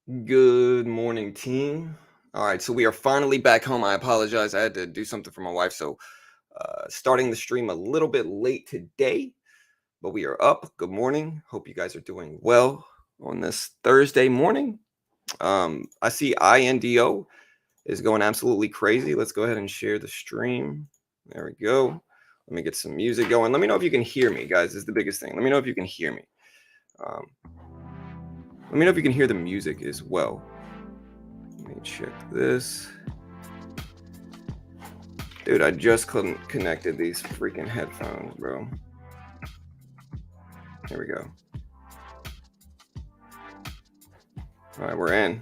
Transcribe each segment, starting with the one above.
Good morning, team. All right, so we are finally back home. I apologize. I had to do something for my wife, so starting the stream a little bit late today, but we are up. Good morning. Hope you guys are doing well on this Thursday morning. I see INDO is going absolutely crazy. Let's go ahead and share the stream. There we go. Let me get some music going. Let me know if you can hear me, guys. This is the biggest thing. Let me know if you can hear me. Um, let me know if you can hear the music as well. Let me check this. Dude, I just connected these freaking headphones, bro. Here we go. All right, we're in.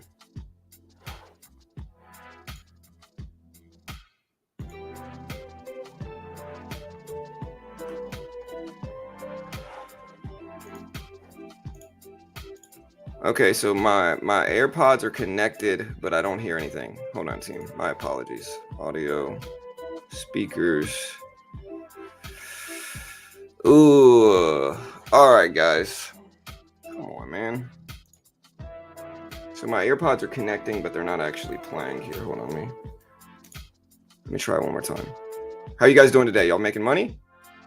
Okay, so my AirPods are connected, but I don't hear anything. Hold on, team. My apologies. Audio, speakers. Ooh. All right, guys. Come on, man. So my AirPods are connecting, but they're not actually playing here. Hold on, let me try one more time. How you guys doing today? Y'all making money?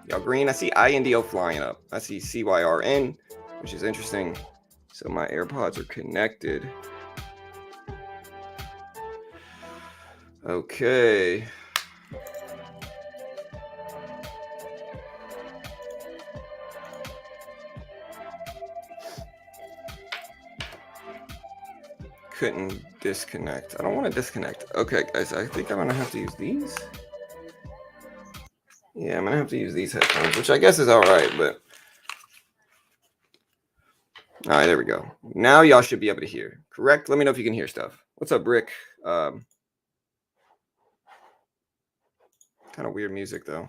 Y'all green? I see INDO flying up. I see CYRN, which is interesting. So my AirPods are connected. Okay. Couldn't disconnect. I don't want to disconnect. Okay, guys, I think I'm gonna have to use these. Yeah, I'm gonna have to use these headphones, which I guess is all right, but all right, there we go. Now y'all should be able to hear. Correct? Let me know if you can hear stuff. What's up, Brick? Kind of weird music though.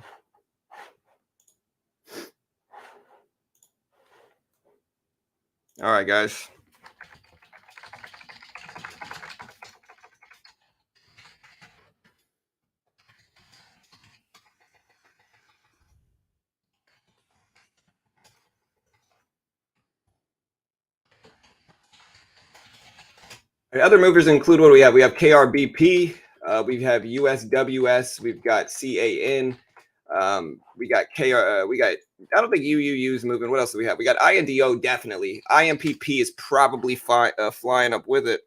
All right, guys. Other movers include what do we have? We have KRBP, we have USWS, we've got CAN, we got KR, we got, I don't think UUU's moving. What else do we have? We got INDO, definitely. IMPP is probably flying up with it.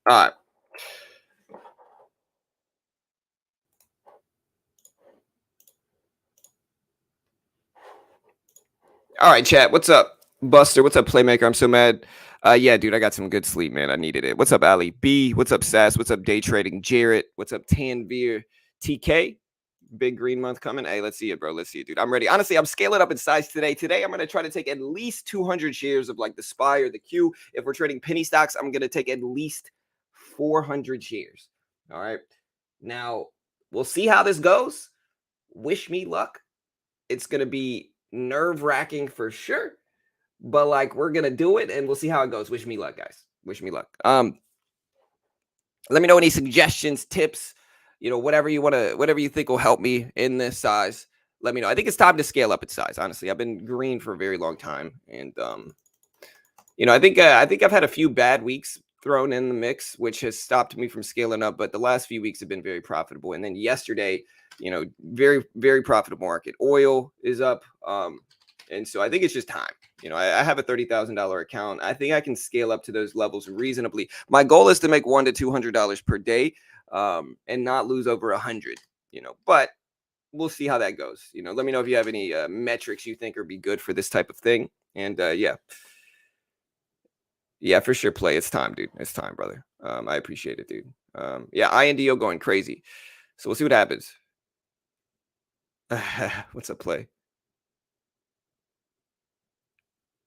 All right. All right, chat. What's up, Buster? What's up, Playmaker? I'm so mad. Yeah, dude, I got some good sleep, man. I needed it. What's up, Ali B? What's up, Sass? What's up, Day Trading Jarrett? What's up, Tanvir TK? Big green month coming. Hey, let's see it, bro. Let's see it, dude. I'm ready. Honestly, I'm scaling up in size today. Today, I'm going to try to take at least 200 shares of like the SPY or the Q. If we're trading penny stocks, I'm going to take at least 400 shares. All right. Now, we'll see how this goes. Wish me luck. It's going to be nerve wracking for sure, but like we're going to do it and we'll see how it goes. Wish me luck, guys. Wish me luck. Let me know any suggestions, tips, whatever you think will help me in this size. Let me know. I think it's time to scale up its size. Honestly, I've been green for a very long time, and I think I've had a few bad weeks thrown in the mix, which has stopped me from scaling up. But the last few weeks have been very profitable. And then yesterday, very very profitable market. Oil is up, and so I think it's just time. I have a $30,000 account. I think I can scale up to those levels reasonably. My goal is to make $100 to $200 per day, and not lose over 100. But we'll see how that goes. Let me know if you have any metrics you think would be good for this type of thing. And yeah, for sure. Play. It's time, dude. It's time, brother. I appreciate it, dude. Yeah, INDO going crazy. So we'll see what happens. What's up, play?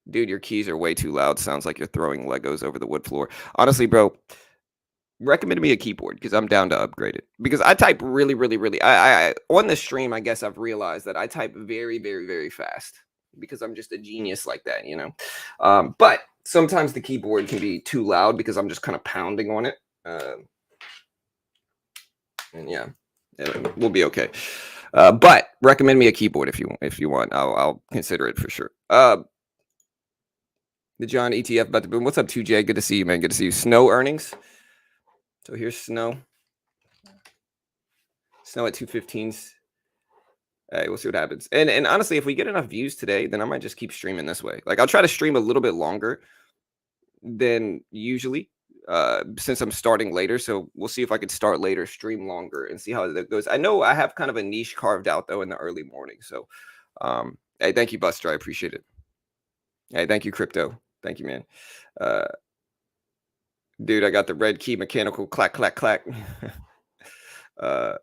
Dude, your keys are way too loud. Sounds like you're throwing Legos over the wood floor. Honestly, bro, Recommend me a keyboard because I'm down to upgrade it. Because I type really, really, really. I on the stream, I guess I've realized that I type very, very, very fast because I'm just a genius like that, you know. But sometimes the keyboard can be too loud because I'm just kind of pounding on it. And yeah, we'll be okay. But recommend me a keyboard if you want. I'll consider it for sure. The John ETF about to boom. What's up, 2J? Good to see you, man. Good to see you. Snow earnings. So here's Snow. Snow at 215s. Hey, we'll see what happens. And honestly, if we get enough views today, then I might just keep streaming this way. Like I'll try to stream a little bit longer than usually, since I'm starting later. So we'll see if I could start later, stream longer, and see how that goes. I know I have kind of a niche carved out though in the early morning. So, hey, thank you, Buster. I appreciate it. Hey, thank you, Crypto. Thank you, man. Uh, dude, I got the red key mechanical clack clack clack. uh,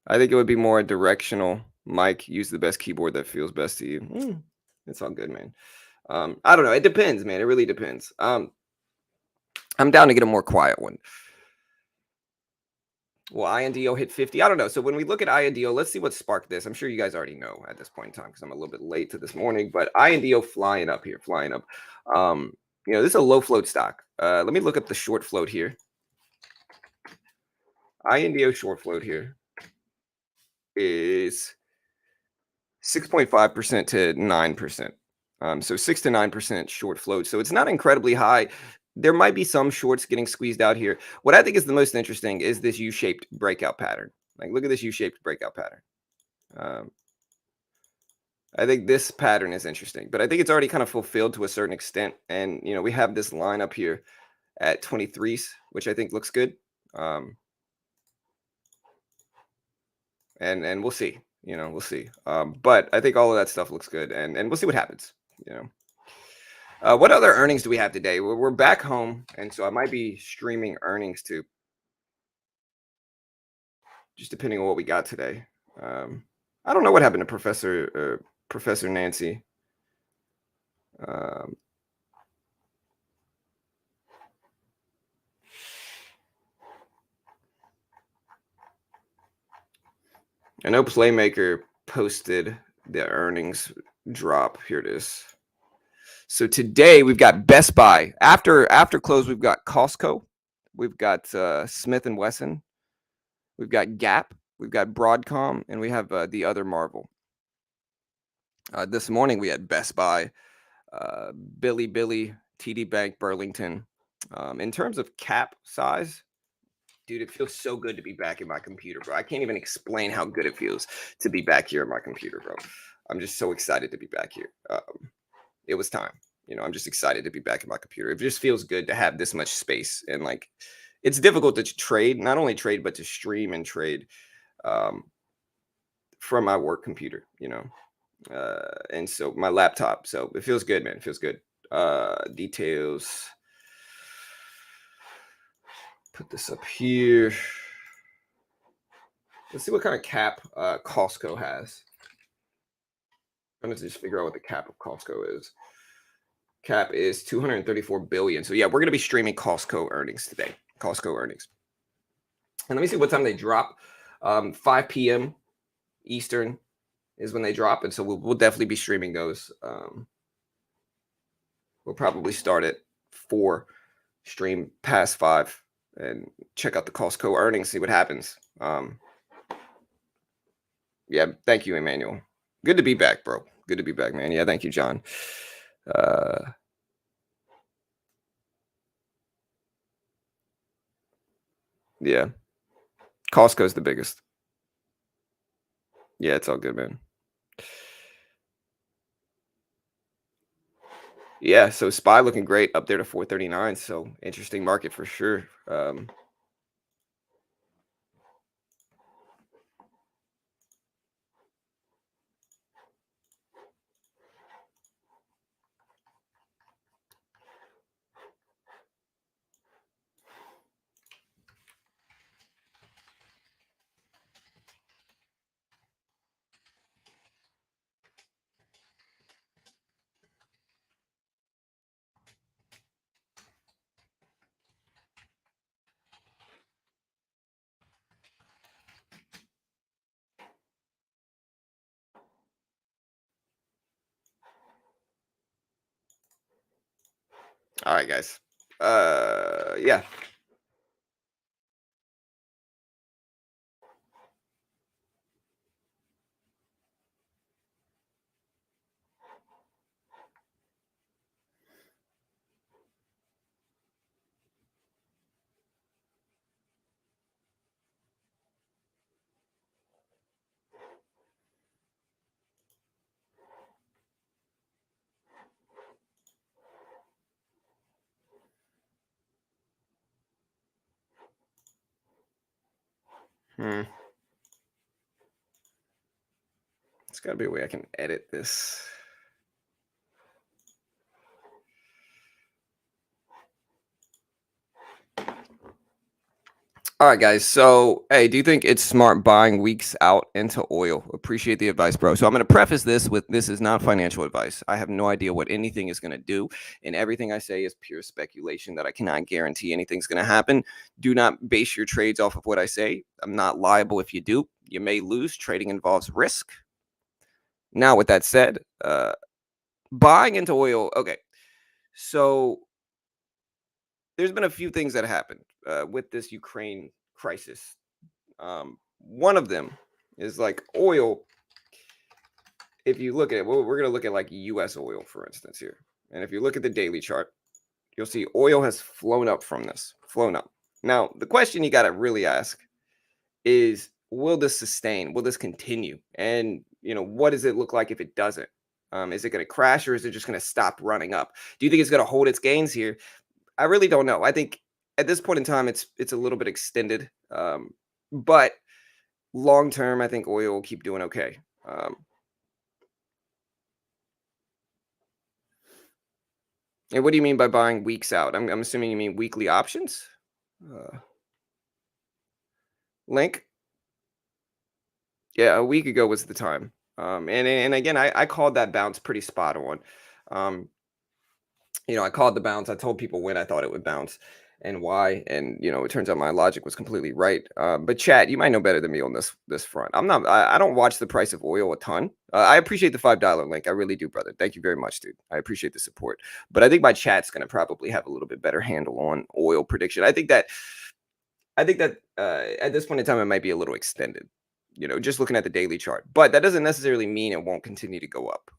I think it would be more directional. Mike, use the best keyboard that feels best to you. It's all good, man. I don't know. It depends, man. It really depends. I'm down to get a more quiet one. Well, INDO hit 50. I don't know. So when we look at INDO, let's see what sparked this. I'm sure you guys already know at this point in time because I'm a little bit late to this morning, but INDO flying up here, flying up. This is a low float stock. Let me look up the short float here. INDO short float here is 6.5% to 9%. So 6 to 9% short float. So it's not incredibly high. There might be some shorts getting squeezed out here. What I think is the most interesting is this U-shaped breakout pattern. Like, look at this U-shaped breakout pattern. Um, I think this pattern is interesting, but I think it's already kind of fulfilled to a certain extent. And, we have this line up here at 23s, which I think looks good. And we'll see, we'll see. But I think all of that stuff looks good, and we'll see what happens, what other earnings do we have today? We're back home, and so I might be streaming earnings too, just depending on what we got today. I don't know what happened to Professor Nancy. Um, I know Playmaker posted the earnings drop. Here it is. So today we've got Best Buy. After close, we've got Costco, we've got Smith and Wesson, we've got Gap, we've got Broadcom, and we have the other Marvel. This morning we had Best Buy, Billy, TD Bank, Burlington. In terms of cap size, dude, it feels so good to be back in my computer, bro. I can't even explain how good it feels to be back here in my computer, bro. I'm just so excited to be back here. It was time. I'm just excited to be back in my computer. It just feels good to have this much space. And like, it's difficult to trade, not only trade, but to stream and trade from my work computer, and so my laptop. So it feels good, man. It feels good. Details. Put this up here. Let's see what kind of cap Costco has. I'm gonna just figure out what the cap of Costco is. Cap is 234 billion. So yeah, we're gonna be streaming Costco earnings today. Costco earnings. And let me see what time they drop. 5 p.m. Eastern is when they drop, and so we'll definitely be streaming those. We'll probably start at 4, stream past 5, and check out the Costco earnings, see what happens. Yeah, thank you, Emmanuel. Good to be back, bro. Good to be back, man. Yeah, thank you, John. Yeah, Costco's the biggest. Yeah, it's all good, man. Yeah, so SPY looking great up there to 439. So interesting market for sure. All right, guys. Yeah. Hmm. There's got to be a way I can edit this. All right, guys. So, hey, do you think it's smart buying weeks out into oil? Appreciate the advice, bro. So, I'm going to preface this with this is not financial advice. I have no idea what anything is going to do, and everything I say is pure speculation that I cannot guarantee anything's going to happen. Do not base your trades off of what I say. I'm not liable if you do. You may lose. Trading involves risk. Now, with that said, buying into oil. Okay, so there's been a few things that happened with this Ukraine crisis. One of them is like oil. If you look at it, well, we're going to look at like US oil, for instance, here. And if you look at the daily chart, you'll see oil has flown up from this, flown up. Now, the question you got to really ask is, will this sustain? Will this continue? And, what does it look like if it doesn't? Is it going to crash or is it just going to stop running up? Do you think it's going to hold its gains here? I really don't know. I think at this point in time, it's a little bit extended. But long term, I think oil will keep doing okay. And what do you mean by buying weeks out? I'm assuming you mean weekly options. Uh, Link. Yeah, a week ago was the time. And again, I called that bounce pretty spot on. Um, I called the bounce. I told people when I thought it would bounce and why. And it turns out my logic was completely right. But chat, you might know better than me on this front. I don't watch the price of oil a ton. I appreciate the $5 link. I really do, brother. Thank you very much, dude. I appreciate the support. But I think my chat's gonna probably have a little bit better handle on oil prediction. I think that at this point in time it might be a little extended. Just looking at the daily chart. But that doesn't necessarily mean it won't continue to go up.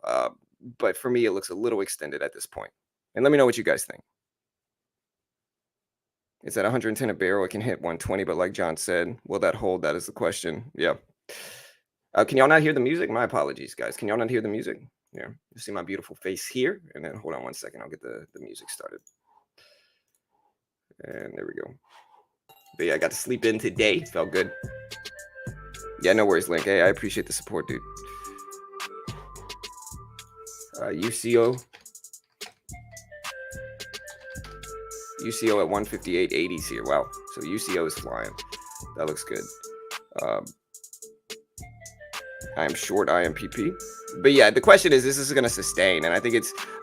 But for me, it looks a little extended at this point. And let me know what you guys think. It's at 110 a barrel. It can hit 120, but like John said, will that hold? That is the question. Yeah. Can y'all not hear the music? My apologies, guys. Can y'all not hear the music? Yeah. You see my beautiful face here. And then hold on one second. I'll get the music started. And there we go. But yeah, I got to sleep in today. Felt good. Yeah, no worries, Link. Hey, I appreciate the support, dude. UCO. UCO at 158.80s here. Wow. So UCO is flying. That looks good. Um, I am short IMPP. But yeah, the question is, this is going to sustain. And I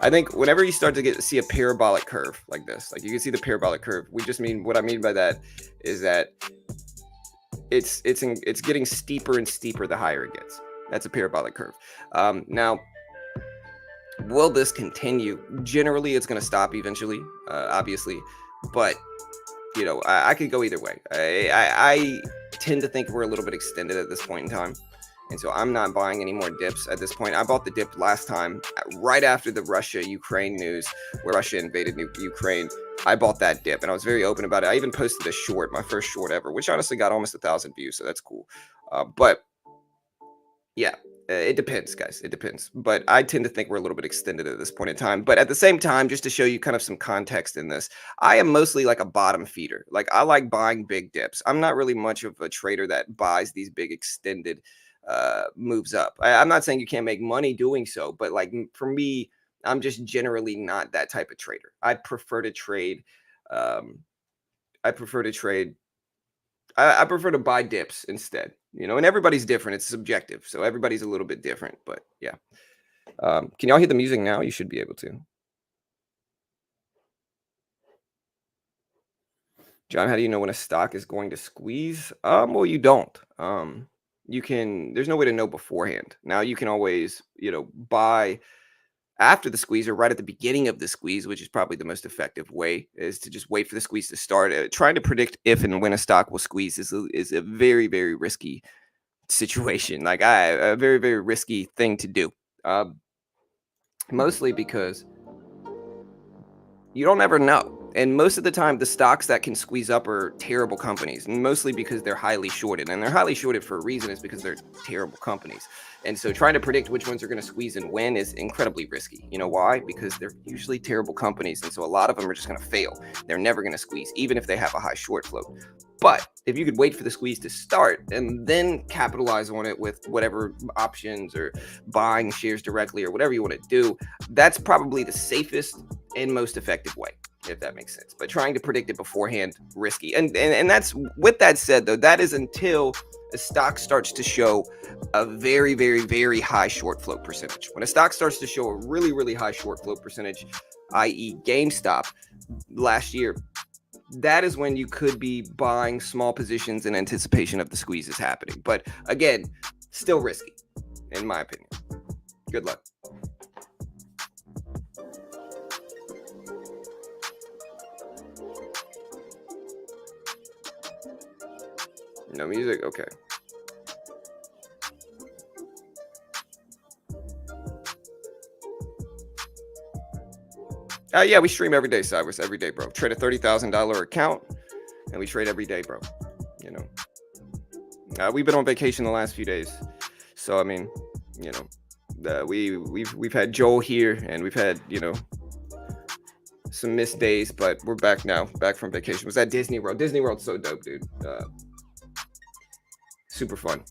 think whenever you start to see a parabolic curve like this, like you can see the parabolic curve, what I mean by that is that it's getting steeper and steeper the higher it gets. That's a parabolic curve. Now, will this continue? Generally, it's going to stop eventually, obviously. But, I could go either way. I tend to think we're a little bit extended at this point in time. And so I'm not buying any more dips at this point. I bought the dip last time, right after the Russia-Ukraine news, where Russia invaded Ukraine. I bought that dip, and I was very open about it. I even posted a short, my first short ever, which honestly got almost 1,000 views, so that's cool. But yeah, it depends, guys. It depends. But I tend to think we're a little bit extended at this point in time. But at the same time, just to show you kind of some context in this, I am mostly like a bottom feeder. Like I like buying big dips. I'm not really much of a trader that buys these big extended moves up. I'm not saying you can't make money doing so, but like for me, I'm just generally not that type of trader. I prefer to trade. Um, I prefer to trade I prefer to buy dips instead, and everybody's different. It's subjective. So everybody's a little bit different, but yeah. Can y'all hear the music now? You should be able to. John, how do you know when a stock is going to squeeze? Well, you don't. There's no way to know beforehand. Now you can always, buy after the squeeze or right at the beginning of the squeeze, which is probably the most effective way, is to just wait for the squeeze to start. Trying to predict if and when a stock will squeeze is a very, very risky situation. Like a very, very risky thing to do. Mostly because you don't ever know. And most of the time, the stocks that can squeeze up are terrible companies, and mostly because they're highly shorted. And they're highly shorted for a reason, is because they're terrible companies. And so trying to predict which ones are going to squeeze and when is incredibly risky. You know why? Because they're usually terrible companies. And so a lot of them are just going to fail. They're never going to squeeze, even if they have a high short float. But if you could wait for the squeeze to start and then capitalize on it with whatever options or buying shares directly or whatever you want to do, that's probably the safest and most effective way, if that makes sense. But trying to predict it beforehand, risky. And that's, with that said, though, that is until a stock starts to show a very, very, very high short float percentage. When a stock starts to show a really, really high short float percentage, i.e. GameStop last year, that is when you could be buying small positions in anticipation of the squeezes happening. But again, still risky, in my opinion. Good luck. No music? Okay. Yeah, we stream every day, Cyrus. Every day, bro. Trade a $30,000 account, and we trade every day, bro. You know, we've been on vacation the last few days, so I mean, you know, we've had Joel here, and we've had, you know, some missed days, but we're back now, back from vacation. Was at Disney World. Disney World's so dope, dude. Super fun.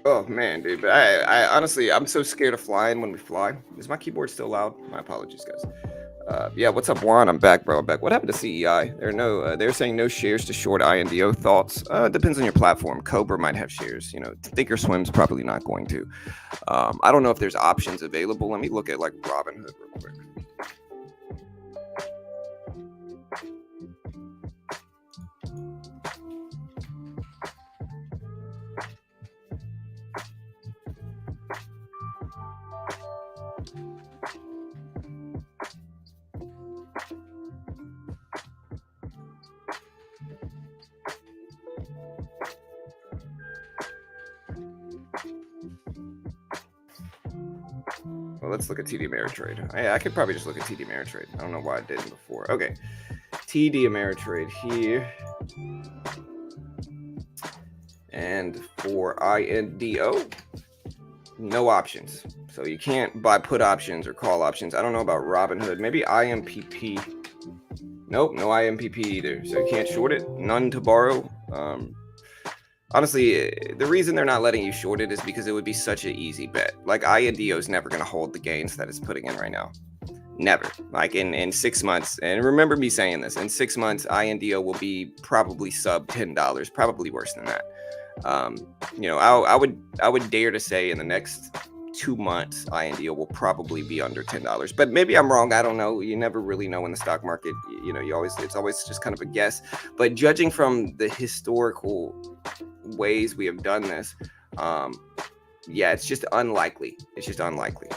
Oh man, dude. But I honestly, I'm so scared of flying when we fly. Is my keyboard still loud? My apologies, guys. Yeah, what's up, Juan? I'm back, bro. I'm back. What happened to CEI? They're saying no shares to short INDO. Thoughts? Depends on your platform. Cobra might have shares. You know, Thinkorswim's probably not going to. I don't know if there's options available. Let me look at like Robinhood real quick. Well, let's look at TD Ameritrade. I could probably just look at TD Ameritrade. I don't know why I didn't before. Okay, TD Ameritrade here. And for INDO, no options. So you can't buy put options or call options. I don't know about Robinhood. Maybe IMPP. Nope, no IMPP either. So you can't short it. None to borrow. Honestly, the reason they're not letting you short it is because it would be such an easy bet. Like INDO is never going to hold the gains that it's putting in right now. Never. Like in 6 months, and remember me saying this, in 6 months, INDO will be probably sub $10, probably worse than that. You know, I would dare to say in the next 2 months, INDO will probably be under $10. But maybe I'm wrong. I don't know. You never really know in the stock market. You know, it's always just kind of a guess. But judging from the historical ways we have done this, yeah, it's just unlikely. It's just unlikely.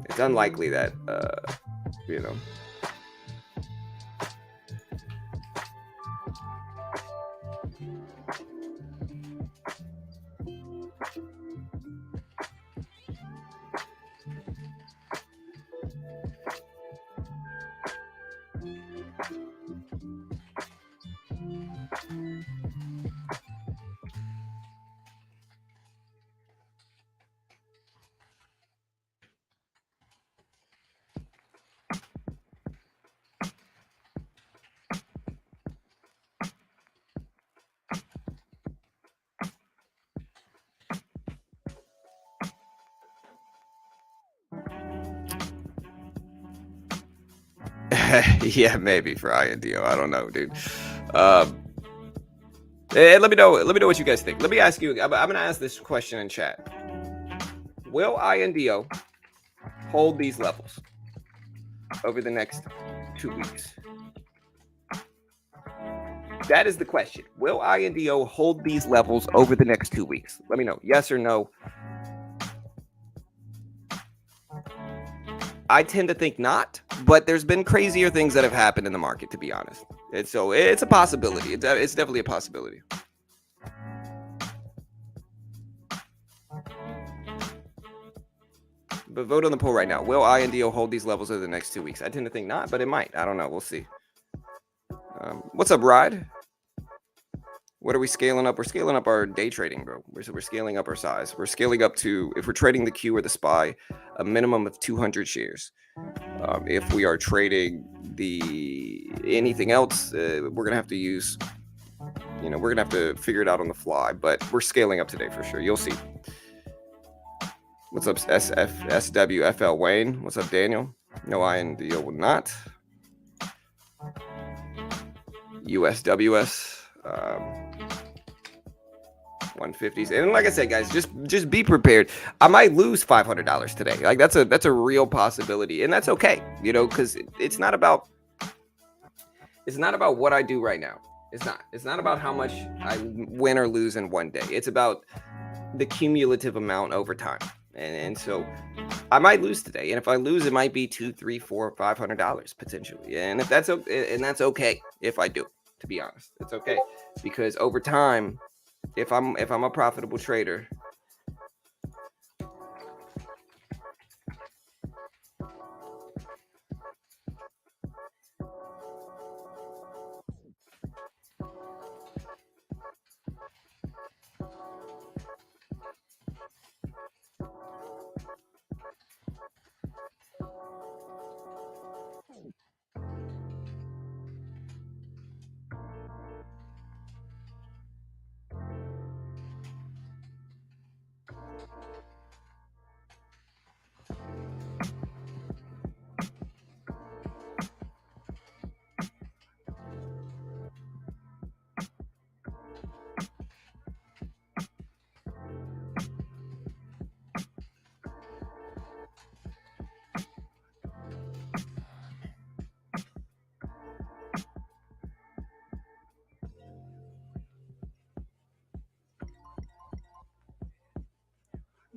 It's unlikely that you know, Yeah, maybe for INDO. I don't know, dude. Um, and let me know. Let me know what you guys think. Let me ask you. I'm gonna ask this question in chat. Will INDO hold these levels over the next 2 weeks? That is the question. Will INDO hold these levels over the next 2 weeks? Let me know. Yes or no. I tend to think not, but there's been crazier things that have happened in the market, to be honest. So it's a possibility. It's definitely a possibility. But vote on the poll right now. Will INDO hold these levels over the next 2 weeks? I tend to think not, but it might. I don't know. We'll see. What's up, Rod? What are we scaling up? We're scaling up our day trading, bro. We're scaling up our size. We're scaling up to, if we're trading the Q or the SPY, a minimum of 200 shares. If we are trading anything else, we're gonna have to use, we're gonna have to figure it out on the fly. But we're scaling up today for sure. You'll see. What's up, SWFL Wayne? What's up, Daniel? No, INDO will not. USWS. 150s, and like I said, guys, just be prepared. I might lose $500 today. Like that's a real possibility, and that's okay, because it's not about what I do right now. It's not about how much I win or lose in one day. It's about the cumulative amount over time, and so I might lose today, and if I lose, it might be $200, $300, $400, $500 potentially, and if that's okay if I do. To be honest, it's okay, because over time, if I'm a profitable trader,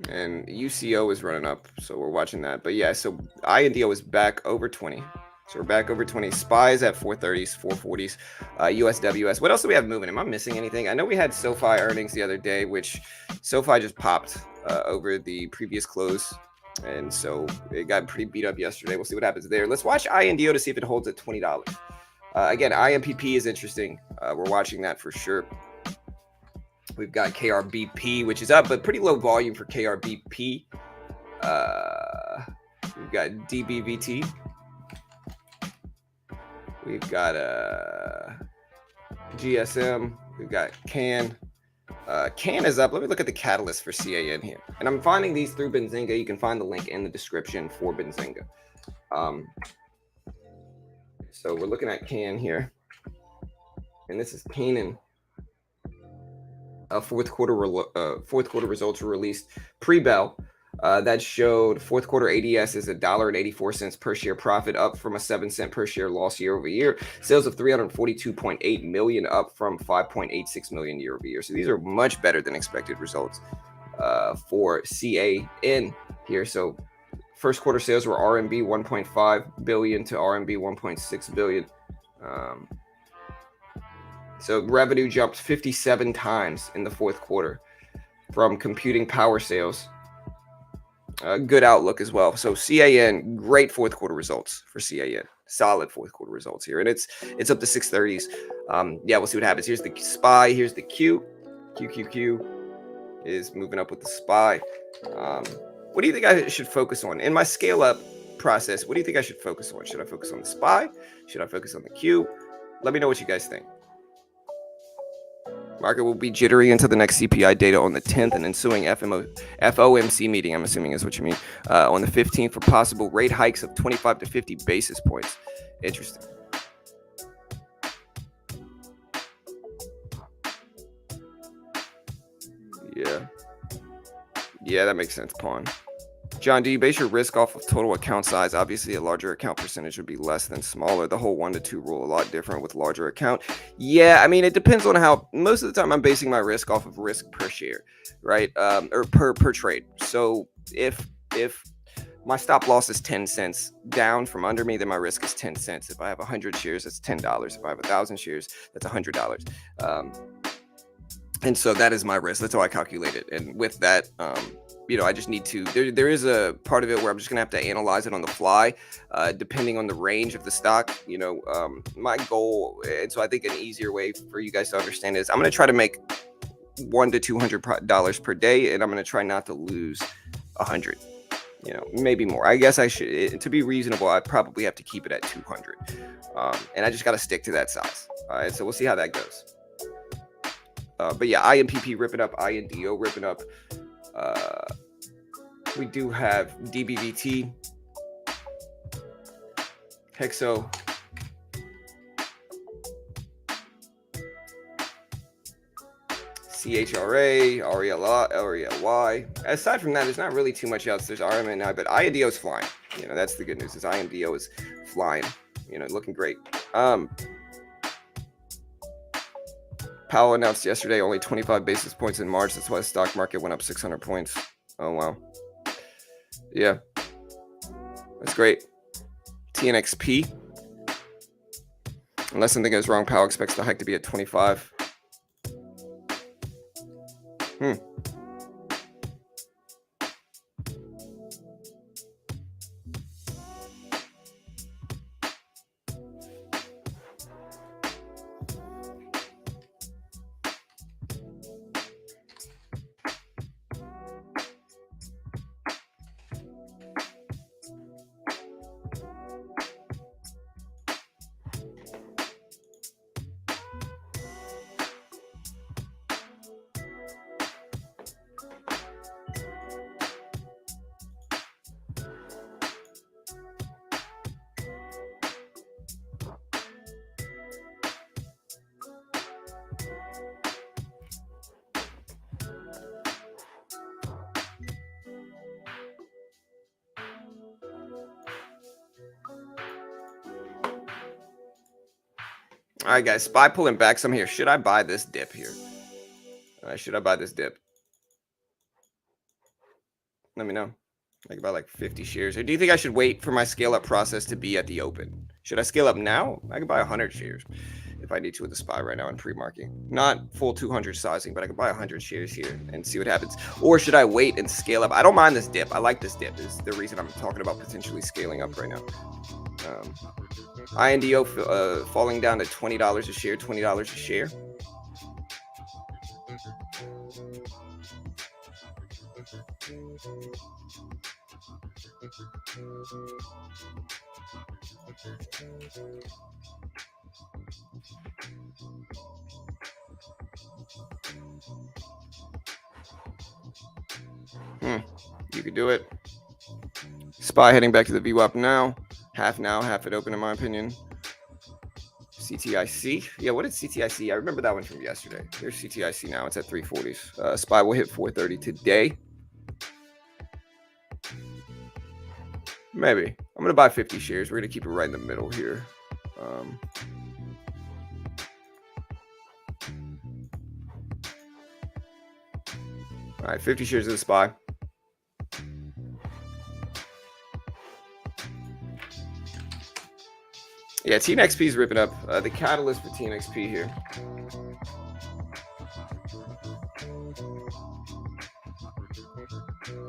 and UCO is running up, so we're watching that. But yeah, so INDO is back over 20. So we're back over 20. SPY's at 430s, 440s. USWS. What else do we have moving? Am I missing anything? I know we had SoFi earnings the other day, which SoFi just popped over the previous close. And so it got pretty beat up yesterday. We'll see what happens there. Let's watch INDO to see if it holds at $20. Again, IMPP is interesting. We're watching that for sure. We've got KRBP, which is up, but pretty low volume for KRBP. We've got DBVT. We've got GSM. We've got CAN. CAN is up. Let me look at the catalyst for CAN here. And I'm finding these through Benzinga. You can find the link in the description for Benzinga. So we're looking at CAN here. And this is Canaan. Fourth quarter results were released pre-bell. That showed fourth quarter ADS is $1.84 per share profit, up from a 7-cent per share loss year over year. Sales of $342.8 million, up from $5.86 million year over year. So these are much better than expected results for CAN here. So first quarter sales were RMB 1.5 billion to RMB 1.6 billion. So revenue jumped 57 times in the fourth quarter from computing power sales. Good outlook as well. So CAN, great fourth quarter results for CAN. Solid fourth quarter results here. And it's up to 630s. Yeah, we'll see what happens. Here's the SPY. Here's the Q. QQQ is moving up with the SPY. What do you think I should focus on? In my scale up process, what do you think I should focus on? Should I focus on the SPY? Should I focus on the Q? Let me know what you guys think. Market will be jittery until the next CPI data on the 10th and ensuing FOMC meeting, I'm assuming is what you mean, on the 15th for possible rate hikes of 25 to 50 basis points. Interesting. Yeah, that makes sense, Pawn. John, do you base your risk off of total account size? Obviously, a larger account percentage would be less than smaller. The whole 1 to 2 rule, a lot different with larger account. Yeah, I mean, it depends on how. Most of the time, I'm basing my risk off of risk per share, right? Or per trade. So if my stop loss is 10 cents down from under me, then my risk is 10 cents. If I have 100 shares, that's $10. If I have 1,000 shares, that's $100. And so that is my risk. That's how I calculate it. And with that, I just need to, there is a part of it where I'm just going to have to analyze it on the fly, depending on the range of the stock. My goal, and so I think an easier way for you guys to understand is I'm going to try to make $100 to $200 per day, and I'm going to try not to lose 100. Maybe more. I guess I should, to be reasonable, I probably have to keep it at 200. And I just got to stick to that size. All right, so we'll see how that goes. But yeah, IMPP ripping up, INDO ripping up. We do have DBVT, Hexo, CHRA, RELY. Aside from that, there's not really too much else. There's RMNI, but INDO is flying. That's the good news. Is INDO is flying. Looking great. Powell announced yesterday only 25 basis points in March. That's why the stock market went up 600 points. Oh, wow. Yeah. That's great. TNXP. Unless something goes wrong, Powell expects the hike to be at 25. All right, guys. SPY pulling back some here. Should I buy this dip here? Should I buy this dip? Let me know. I can buy like 50 shares. Or do you think I should wait for my scale up process to be at the open? Should I scale up now? I can buy 100 shares if I need to with the SPY right now in pre-market. Not full 200 sizing, but I can buy 100 shares here and see what happens. Or should I wait and scale up? I don't mind this dip. I like this dip. This is the reason I'm talking about potentially scaling up right now. INDO falling down to $20 a share, $20 a share. You could do it. SPY heading back to the VWAP now, half it open in my opinion. CTIC. Yeah, what is CTIC? I remember that one from yesterday. Here's CTIC now. It's at 340s. SPY will hit 430 today. Maybe. I'm going to buy 50 shares. We're going to keep it right in the middle here. All right, 50 shares of the SPY. Yeah, TNXP is ripping up. The catalyst for TNXP here.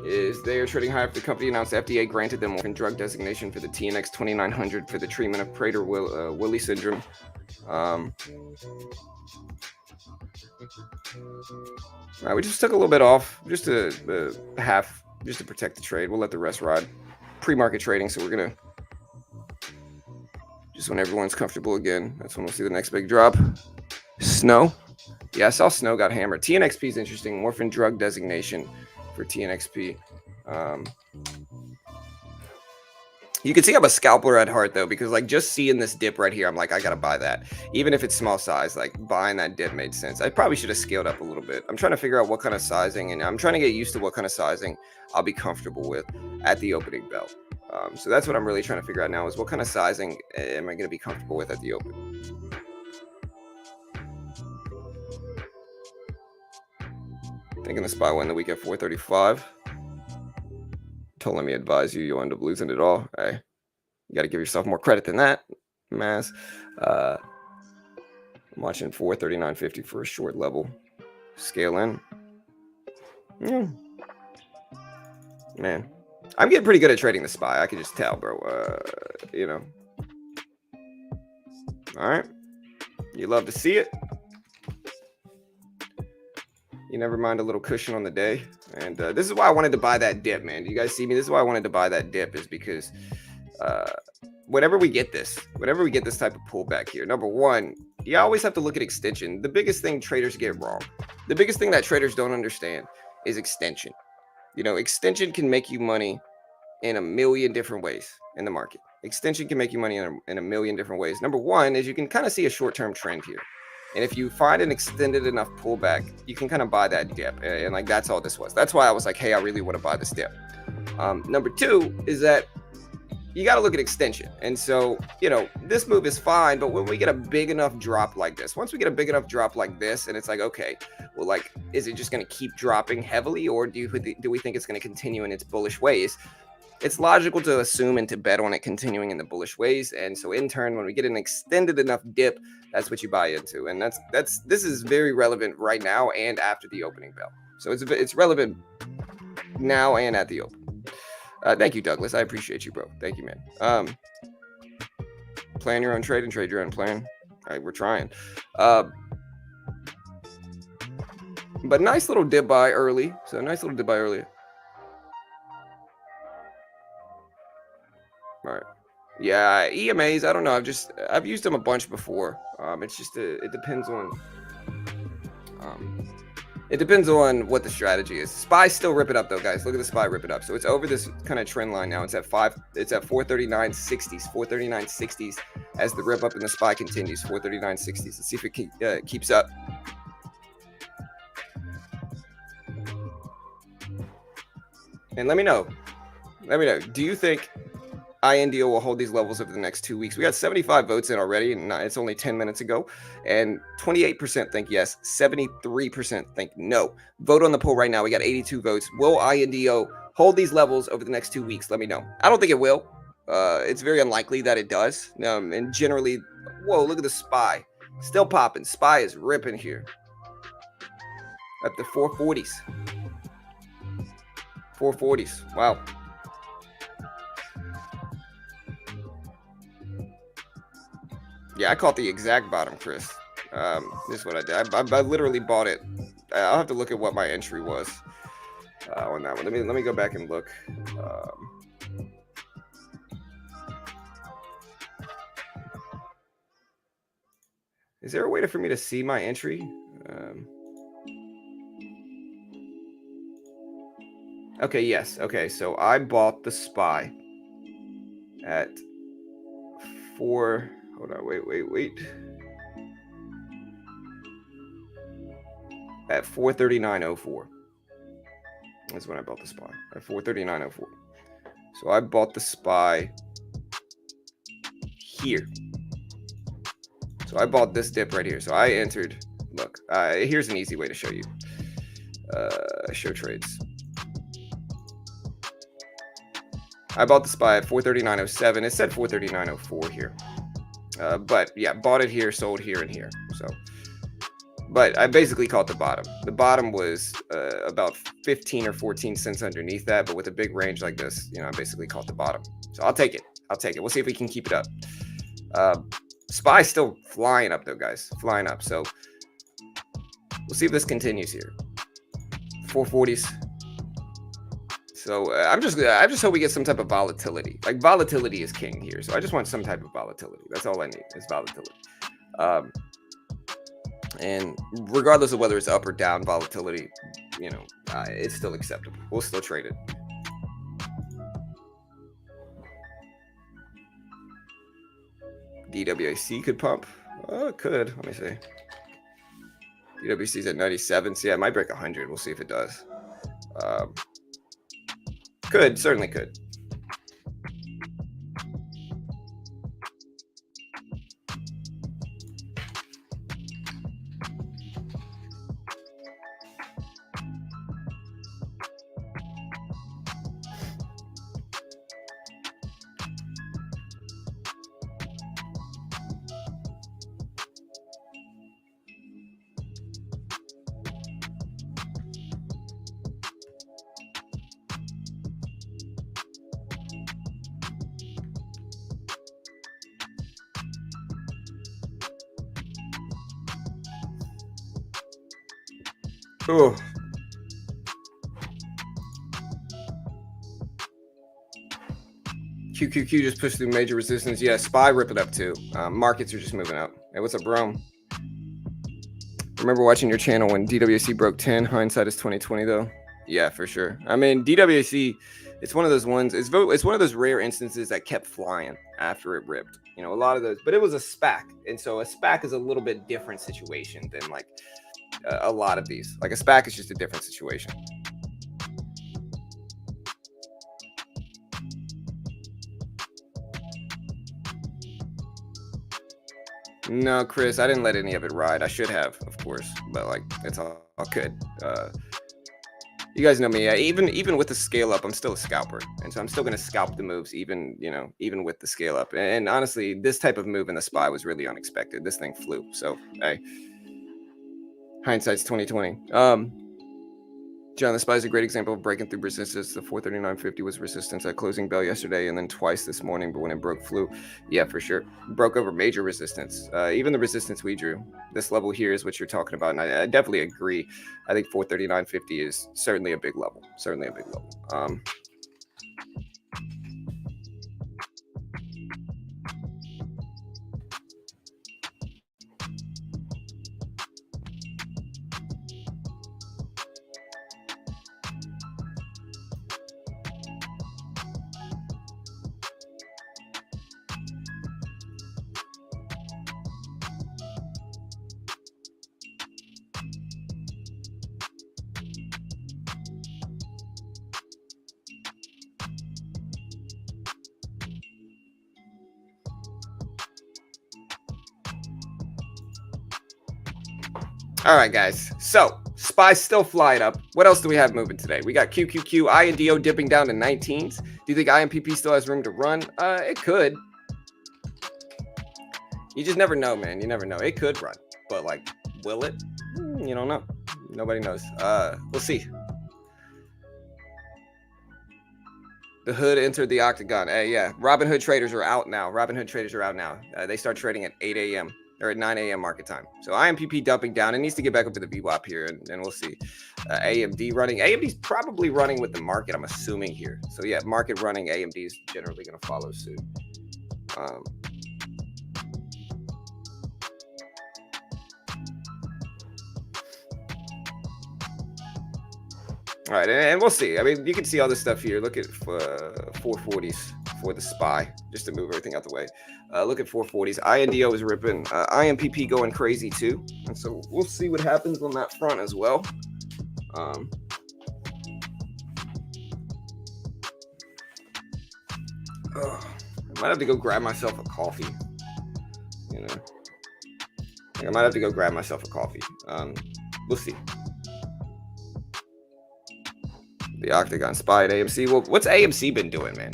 Is they are trading higher after the company announced the FDA granted them orphan drug designation for the TNX 2900 for the treatment of Prader-Willi syndrome. All right, we just took a little bit off, just a half, just to protect the trade. We'll let the rest ride. Pre-market trading, so we're gonna just when everyone's comfortable again. That's when we'll see the next big drop. Snow. Yeah, I saw Snow got hammered. TNXP is interesting. Orphan drug designation for TNXP. You can see I'm a scalper at heart, though, because like just seeing this dip right here, I'm like, I gotta buy that. Even if it's small size, like buying that dip made sense. I probably should have scaled up a little bit. I'm trying to figure out what kind of sizing, and I'm trying to get used to what kind of sizing I'll be comfortable with at the opening bell. So that's what I'm really trying to figure out now, is what kind of sizing am I going to be comfortable with at the open. Thinking the SPY win the week at 435. Don't let me advise you. You'll end up losing it all. Hey, you got to give yourself more credit than that, Mass. I'm watching 439.50 for a short level. Scale in. Man, I'm getting pretty good at trading the SPY. I can just tell, bro. You know. All right. You love to see it. You never mind a little cushion on the day. And this is why I wanted to buy that dip, man. Do you guys see me? This is why I wanted to buy that dip, is because whenever we get this type of pullback here, number one, you always have to look at extension. The biggest thing traders get wrong, the biggest thing that traders don't understand is extension. You know, extension can make you money in a million different ways in the market. Extension can make you money in a million different ways. Number one is you can kind of see a short-term trend here. And if you find an extended enough pullback, you can kind of buy that dip. And like, that's all this was. That's why I was like, hey, I really want to buy this dip. Number two is that you got to look at extension. And so, you know, this move is fine, but when we get a big enough drop like this, once we get a big enough drop like this, and it's like, okay, well, like, is it just going to keep dropping heavily, or do we think it's going to continue in its bullish ways? It's logical to assume and to bet on it continuing in the bullish ways. And so in turn, when we get an extended enough dip, that's what you buy into. And this is very relevant right now and after the opening bell. So it's relevant now and at the open. Thank you, Douglas. I appreciate you, bro. Thank you, man. Plan your own trade and trade your own plan. All right, we're trying. But nice little dip buy early. So nice little dip buy early. All right. Yeah, EMAs, I don't know. I've used them a bunch before. It's just it depends on what the strategy is. SPY still rip it up though, guys. Look at the SPY rip it up. So it's over this kind of trend line now. It's at 439.60s, 439.60s as the rip up in the SPY continues. 439.60s. Let's see if it keeps up. And let me know. Do you think INDO will hold these levels over the next 2 weeks? We got 75 votes in already, and it's only 10 minutes ago. And 28% think yes, 73% think no. Vote on the poll right now. We got 82 votes. Will INDO hold these levels over the next 2 weeks? Let me know. I don't think it will. It's very unlikely that it does. And generally, whoa, look at the SPY. Still popping. SPY is ripping here. Up to 440s. 440s. Wow. Yeah, I caught the exact bottom, Chris. This is what I did. I literally bought it. I'll have to look at what my entry was on that one. Let me go back and look. Is there a way for me to see my entry? Okay, yes. Okay, so I bought the SPY at 4. Hold on, wait. At 439.04. That's when I bought the SPY. At 439.04. So I bought the SPY here. So I bought this dip right here. So I entered. Look, here's an easy way to show you. Show trades. I bought the SPY at 439.07. It said 439.04 here. But yeah, bought it here, sold here and here. So, but I basically caught the bottom. The bottom was about 15 or 14 cents underneath that, but with a big range like this, you know, I basically caught the bottom. So I'll take it. We'll see if we can keep it up. SPY's still flying up though, guys, flying up. So we'll see if this continues here. 440s. So I just hope we get some type of volatility. Like, volatility is king here. So I just want some type of volatility. That's all I need is volatility. All And regardless of whether it's up or down volatility, it's still acceptable. We'll still trade it. DWC could pump. Oh, it could. Let me see. DWC's at 97. So yeah, it might break 100. We'll see if it does. Certainly could. Oh. QQQ just pushed through major resistance. Yeah, SPY ripping up too. Markets are just moving up. Hey, what's up, Rome? Remember watching your channel when DWC broke 10. Hindsight is 2020 though. Yeah, for sure. I mean, DWC, it's one of those ones. It's one of those rare instances that kept flying after it ripped. A lot of those, but it was a SPAC, and so a SPAC is a little bit different situation than like a lot of these. Like a SPAC is just a different situation. No, Chris, I didn't let any of it ride. I should have, of course, but like it's all good. You guys know me. Even with the scale up, I'm still a scalper, and so I'm still gonna scalp the moves, even with the scale up. And honestly, this type of move in the SPY was really unexpected. This thing flew. So hey, hindsight's 2020. John, the SPY is a great example of breaking through resistance. The 439.50 was resistance at closing bell yesterday, and then twice this morning. But when it broke, flew. Yeah, for sure. Broke over major resistance. Even the resistance we drew. This level here is what you're talking about, and I definitely agree. I think 439.50 is certainly a big level. Certainly a big level. All right, guys. So SPY's still flying up. What else do we have moving today? We got QQQ, INDO dipping down to 19s. Do you think IMPP still has room to run? It could. You just never know, man. You never know. It could run, but like, will it? You don't know. Nobody knows. We'll see. The hood entered the octagon. Hey, yeah. Robinhood traders are out now. They start trading at 8 a.m. or at 9 a.m. market time. So IMPP dumping down. It needs to get back up to the VWAP here, and we'll see. AMD running. AMD's probably running with the market, I'm assuming here. So yeah, market running. AMD is generally going to follow suit. All right, and we'll see. I mean, you can see all this stuff here. Look at 440s for the SPY, just to move everything out the way. Look at 440s. INDO is ripping. IMPP going crazy too. And so we'll see what happens on that front as well. I might have to go grab myself a coffee. I might have to go grab myself a coffee. We'll see. The Octagon SPY at AMC. Well, what's AMC been doing, man?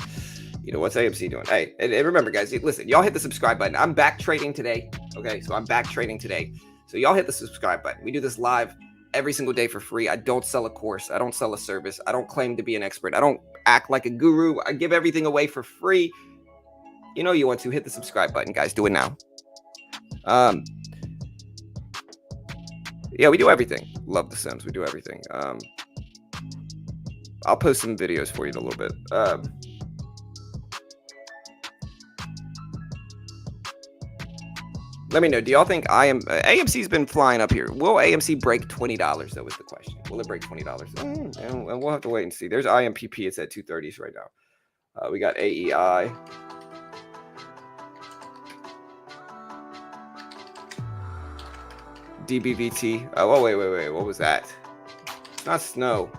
What's AMC doing? Hey, and remember, guys, listen, y'all hit the subscribe button. I'm back trading today. Okay, so I'm back trading today. So y'all hit the subscribe button. We do this live every single day for free. I don't sell a course. I don't sell a service. I don't claim to be an expert. I don't act like a guru. I give everything away for free. You want to hit the subscribe button, guys. Do it now. Yeah, we do everything. Love the Sims. We do everything. I'll post some videos for you in a little bit. Let me know. Do y'all think AMC's been flying up here? Will AMC break $20 though? Is the question. Will it break $20? And we'll have to wait and see. There's IMPP. It's at 230s right now. We got AEI. DBVT. Oh, wait. What was that? It's not snow.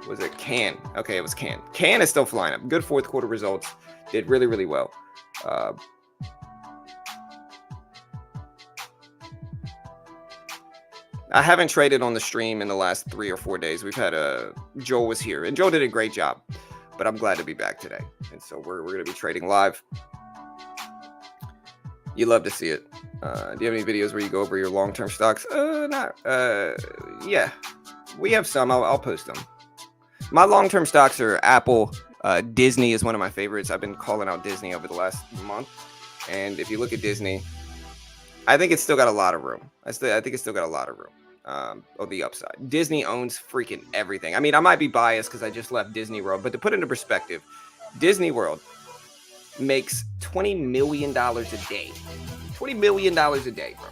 Was it Can? Okay, it was Can. Can is still flying up. Good fourth quarter results. Did really, really well. I haven't traded on the stream in the last 3 or 4 days. We've had Joel was here, and Joel did a great job. But I'm glad to be back today. And so we're going to be trading live. You love to see it. Do you have any videos where you go over your long-term stocks? Yeah, we have some. I'll post them. My long-term stocks are Apple. Disney is one of my favorites. I've been calling out Disney over the last month. And if you look at Disney, I think it's still got a lot of room. I think it's still got a lot of room on the upside. Disney owns freaking everything. I mean, I might be biased because I just left Disney World, but to put it into perspective, Disney World makes $20 million a day. $20 million a day, bro.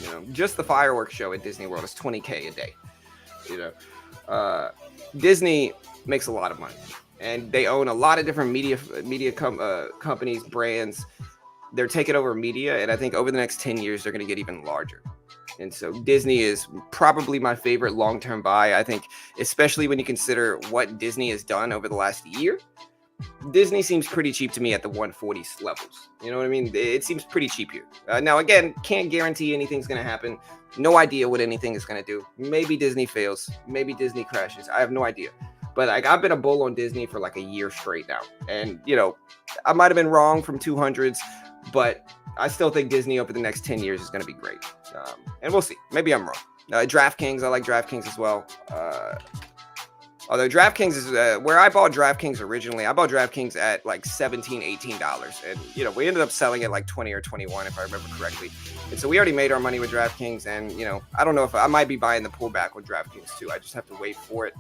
You know, just the fireworks show at Disney World is $20K a day. You know, Disney makes a lot of money, and they own a lot of different media companies, brands. They're taking over media, and I think over the next 10 years, they're going to get even larger. And so Disney is probably my favorite long-term buy. I think, especially when you consider what Disney has done over the last year, Disney seems pretty cheap to me at the 140s levels. You know what I mean? It seems pretty cheap here. Now, again, can't guarantee anything's going to happen. No idea what anything is going to do. Maybe Disney fails. Maybe Disney crashes. I have no idea. But like, I've been a bull on Disney for like a year straight now. And, you know, I might have been wrong from 200s, but I still think Disney over the next 10 years is going to be great. And we'll see. Maybe I'm wrong. DraftKings, I like DraftKings as well. Although DraftKings is where I bought DraftKings originally. I bought DraftKings at like $17, $18. And, you know, we ended up selling it like 20 or 21, if I remember correctly. And so we already made our money with DraftKings. And, you know, I don't know if I might be buying the pullback with DraftKings too. I just have to wait for it.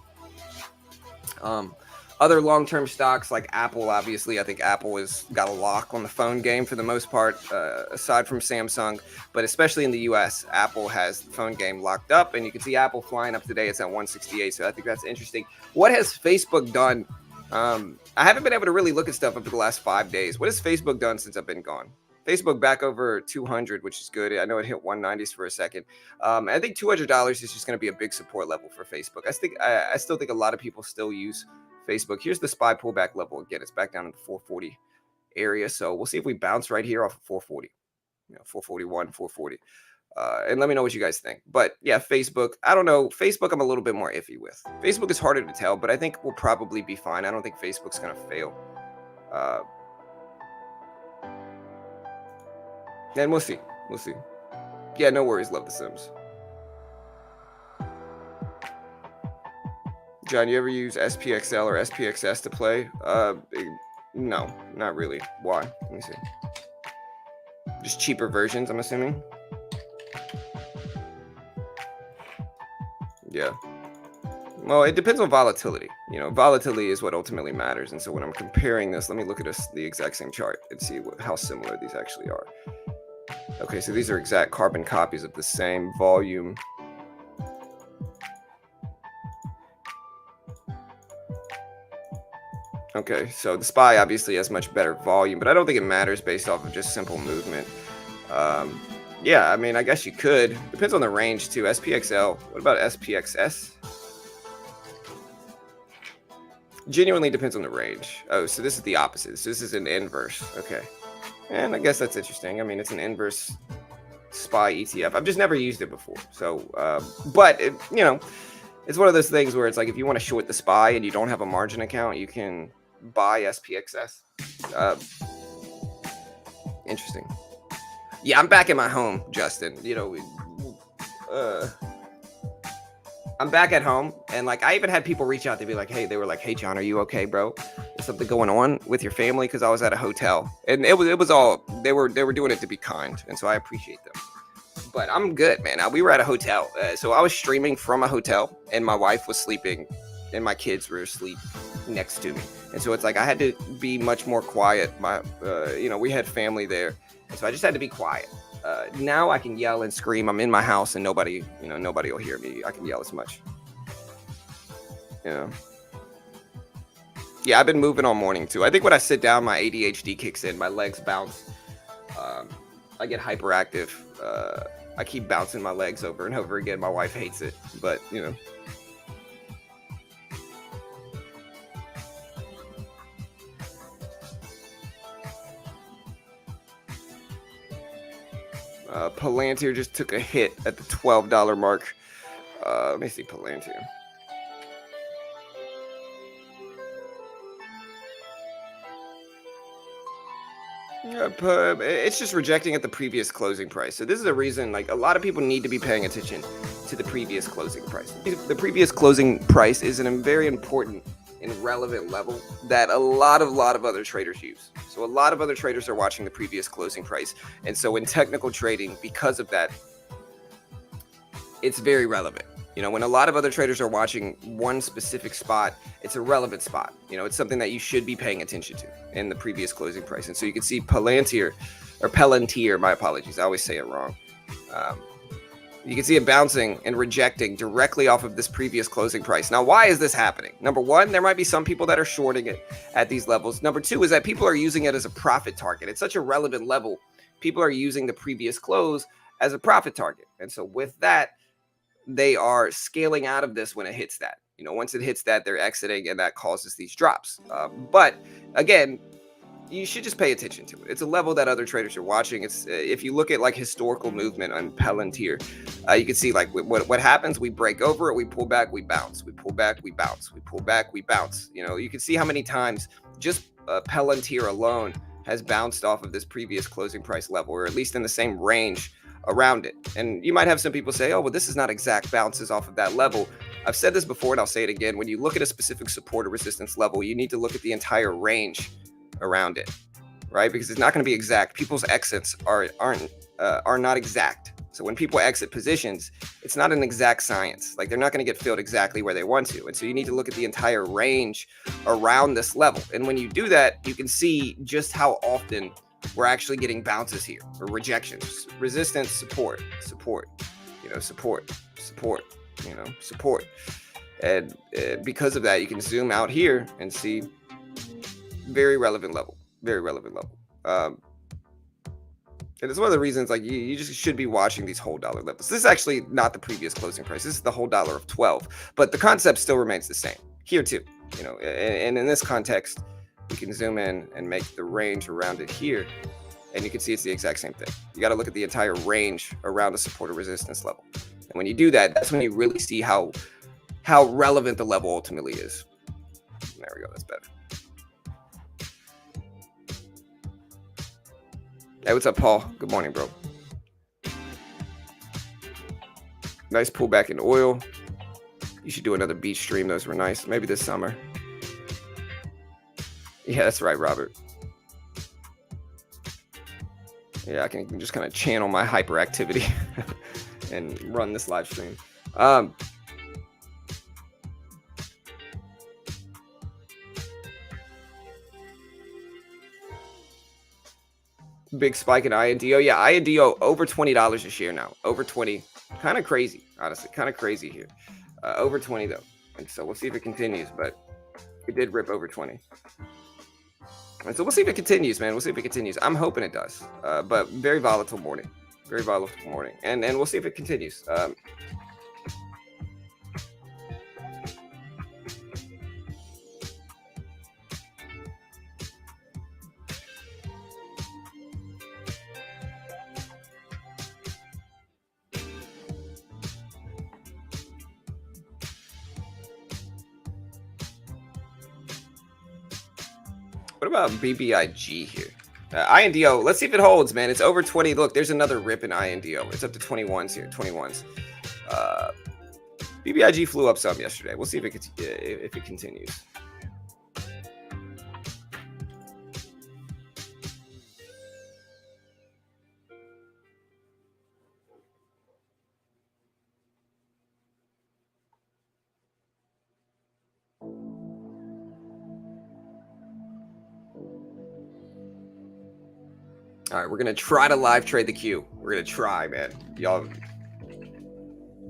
Other long-term stocks like Apple, obviously, I think Apple has got a lock on the phone game for the most part, aside from Samsung. But especially in the U.S., Apple has the phone game locked up. And you can see Apple flying up today. It's at 168. So I think that's interesting. What has Facebook done? I haven't been able to really look at stuff over the last 5 days. What has Facebook done since I've been gone? Facebook back over 200, which is good. I know it hit 190s for a second. I think $200 is just going to be a big support level for Facebook. I still think a lot of people still use Facebook. Here's the SPY pullback level. Again, it's back down in the 440 area. So we'll see if we bounce right here off of 440, 441, 440. And let me know what you guys think. But yeah, Facebook, I don't know. Facebook, I'm a little bit more iffy with. Facebook is harder to tell, but I think we'll probably be fine. I don't think Facebook's going to fail. And we'll see. We'll see. Yeah, no worries. Love The Sims. John, you ever use SPXL or SPXS to play? No, not really. Why? Let me see. Just cheaper versions, I'm assuming. Yeah. Well, it depends on volatility. You know, volatility is what ultimately matters. And so when I'm comparing this, let me look at the exact same chart and see how similar these actually are. Okay, so these are exact carbon copies of the same volume. Okay, so the SPY obviously has much better volume, but I don't think it matters based off of just simple movement. Yeah, I mean, I guess you could. Depends on the range too. SPXL. What about SPXS? Genuinely depends on the range. Oh, so this is the opposite. So this is an inverse. Okay. And I guess that's interesting. I mean, it's an inverse SPY ETF. I've just never used it before. So, but, you know, it's one of those things where it's like if you want to short the SPY and you don't have a margin account, you can buy SPXS. Interesting. Yeah, I'm back at my home, Justin. You know, I'm back at home, and like I even had people reach out to be like, "Hey," they were like, "Hey, John, are you okay, bro? Is something going on with your family?" Because I was at a hotel, and it was all they were doing it to be kind, and so I appreciate them. But I'm good, man. We were at a hotel, so I was streaming from a hotel, and my wife was sleeping, and my kids were asleep next to me, and so it's like I had to be much more quiet. You know, we had family there, and so I just had to be quiet. Now I can yell and scream. I'm in my house and nobody will hear me. I can yell as much. Yeah. Yeah, I've been moving all morning too. I think when I sit down, my ADHD kicks in. My legs bounce. Um, I get hyperactive. I keep bouncing my legs over and over again. My wife hates it, but Palantir just took a hit at the $12 mark. Let me see Palantir. It's just rejecting at the previous closing price. So this is a reason, like, a lot of people need to be paying attention to the previous closing price. The previous closing price is a very important and relevant level that a lot of other traders use. So a lot of other traders are watching the previous closing price. And so in technical trading, because of that, it's very relevant. When a lot of other traders are watching one specific spot, it's a relevant spot. It's something that you should be paying attention to in the previous closing price. And so you can see Palantir, my apologies, I always say it wrong. You can see it bouncing and rejecting directly off of this previous closing price. Now, why is this happening? Number one, there might be some people that are shorting it at these levels. Number two is that people are using it as a profit target. It's such a relevant level. People are using the previous close as a profit target. And so with that, they are scaling out of this when it hits that. Once it hits that, they're exiting, and that causes these drops. But again, you should just pay attention to it. It's a level that other traders are watching. It's if you look at like historical movement on Palantir, you can see like what happens. We break over it, we pull back, we bounce, we pull back, we bounce, we pull back, we bounce. You can see how many times just Palantir alone has bounced off of this previous closing price level, or at least in the same range around it. And you might have some people say, oh, well, this is not exact bounces off of that level. I've said this before and I'll say it again. When you look at a specific support or resistance level, you need to look at the entire range around it, right? Because it's not going to be exact. People's exits are not exact. So when people exit positions, it's not an exact science. Like, they're not going to get filled exactly where they want to. And so you need to look at the entire range around this level. And when you do that, you can see just how often we're actually getting bounces here, or rejections, resistance, support, support, support. And because of that, you can zoom out here and see very relevant level. And it's one of the reasons, like, you just should be watching these whole dollar levels. This is actually not the previous closing price. This is the whole dollar of 12, but the concept still remains the same here too. And in this context, we can zoom in and make the range around it here, and you can see it's the exact same thing. You got to look at the entire range around the support or resistance level. And when you do that, that's when you really see how relevant the level ultimately is. There we go. That's better. Hey, what's up, Paul? Good morning, bro. Nice pullback in oil. You should do another beach stream. Those were nice. Maybe this summer. Yeah, that's right, Robert. Yeah, I can just kind of channel my hyperactivity and run this live stream. Big spike in INDO. Yeah, INDO over $20 a share now. Over 20. Kind of crazy, honestly. Kind of crazy here. Over 20 though. And so we'll see if it continues, but it did rip over 20. And so we'll see if it continues, man. We'll see if it continues. I'm hoping it does. But very volatile morning. Very volatile morning. And we'll see if it continues. What about BBIG here? INDO, let's see if it holds, man. It's over 20. Look, there's another rip in INDO. It's up to 21s here, 21s. BBIG flew up some yesterday. We'll see if it continues. All right, we're gonna try to live trade the Q. We're gonna try, man. Y'all.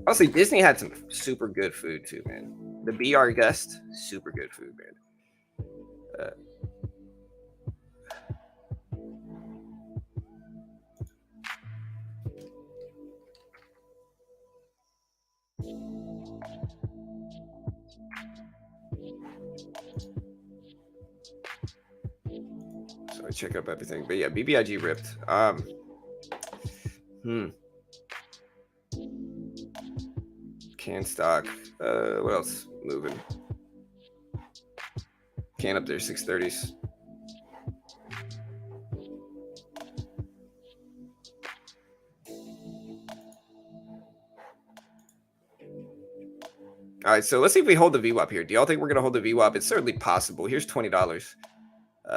Honestly, Disney had some super good food too, man. The Be Our Guest, super good food, man. So I check up everything, but yeah, BBIG ripped. Can stock. What else moving? Can up there, 630s. All right, so let's see if we hold the VWAP here. Do y'all think we're gonna hold the VWAP? It's certainly possible. Here's $20.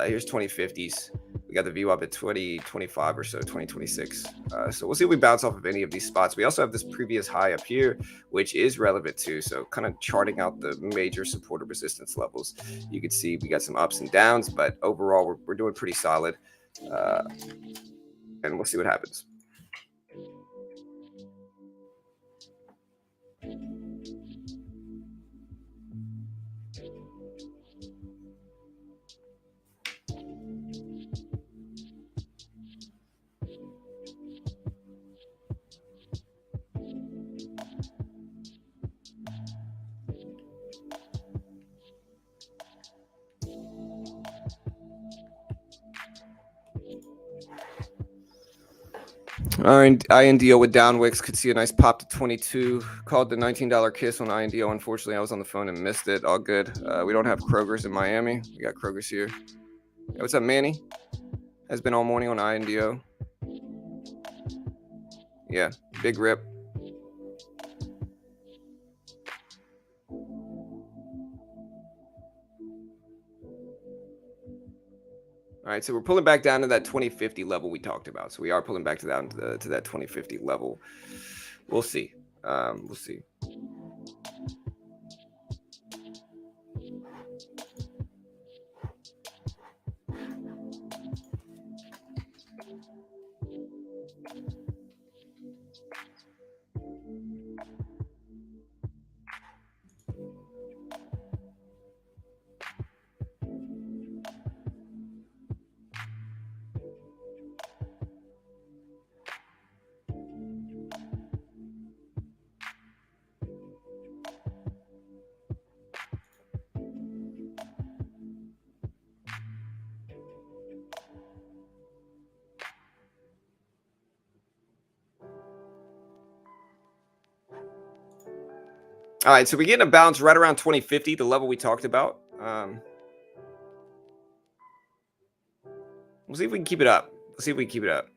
Here's 2050s. We got the VWAP at 2025 or so, 2026. So we'll see if we bounce off of any of these spots. We also have this previous high up here, which is relevant too. So kind of charting out the major support or resistance levels. You can see we got some ups and downs, but overall we're doing pretty solid. And we'll see what happens. INDO with down wicks could see a nice pop to 22. Called the $19 kiss on INDO. Unfortunately, I was on the phone and missed it. All good. We don't have Kroger's in Miami. We got Kroger's here. Hey, what's up, Manny? Has been all morning on INDO. Yeah, big rip. All right, so we're pulling back down to that 2050 level we talked about. So we are pulling back down to that 2050 level. We'll see. We'll see. All right, so we're getting a bounce right around 2050, the level we talked about. We'll see if we can keep it up. Let's see if we can keep it up.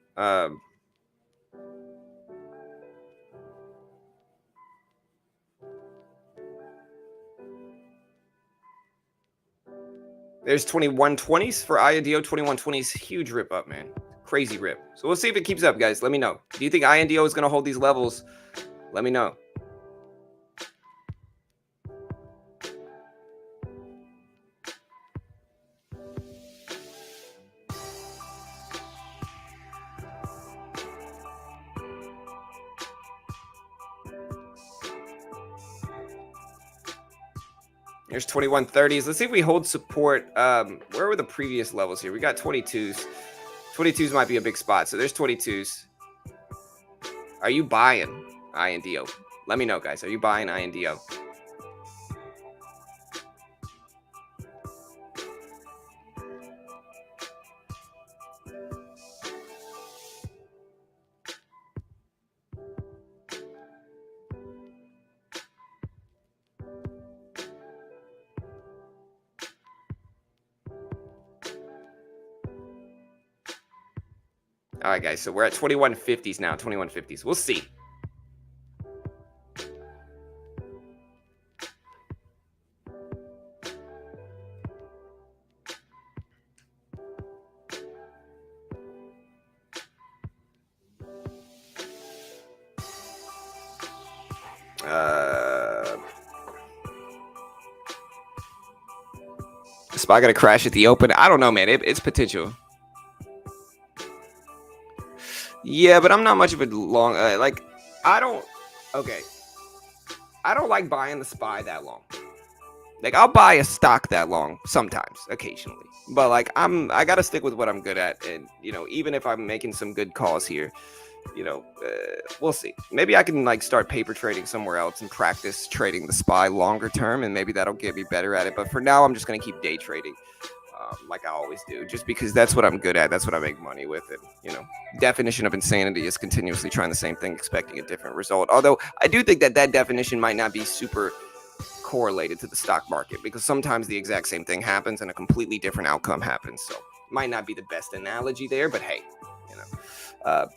There's 2120s for INDO. 2120s, huge rip up, man. Crazy rip. So we'll see if it keeps up, guys. Let me know. Do you think INDO is going to hold these levels? Let me know. There's 2130s. Let's see if we hold support. Where were the previous levels here? We got 22s. 22s might be a big spot. So there's 22s. Are you buying INDO? Let me know, guys. Are you buying INDO? All right, guys. So we're at 2150s now. 2150s. We'll see. Spot gonna crash at the open. I don't know, man. It's potential. Yeah, but I'm not much of a long like I don't okay. I don't like buying the SPY that long. Like I'll buy a stock that long sometimes, occasionally. But like I got to stick with what I'm good at, and even if I'm making some good calls here, we'll see. Maybe I can like start paper trading somewhere else and practice trading the SPY longer term, and maybe that'll get me better at it. But for now, I'm just gonna keep day trading, like I always do, just because that's what I'm good at. That's what I make money with. And definition of insanity is continuously trying the same thing, expecting a different result. Although I do think that definition might not be super correlated to the stock market, because sometimes the exact same thing happens and a completely different outcome happens. So might not be the best analogy there, but hey, you know. Uh,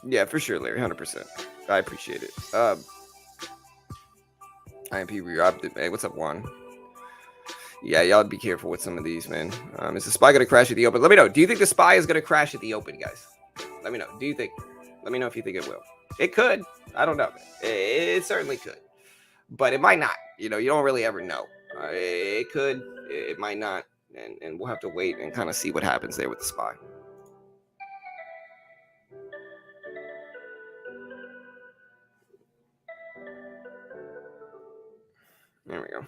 yeah, for sure, Larry, 100%. I appreciate it. IMP re-opted. Hey, what's up, Juan? Yeah, y'all be careful with some of these, man. Is the SPY gonna crash at the open? Let me know. Do you think the SPY is gonna crash at the open, guys? Let me know. Do you think? Let me know if you think it will. It could. I don't know. It certainly could, but it might not. You don't really ever know. It could. It might not, and we'll have to wait and kind of see what happens there with the SPY. There we go.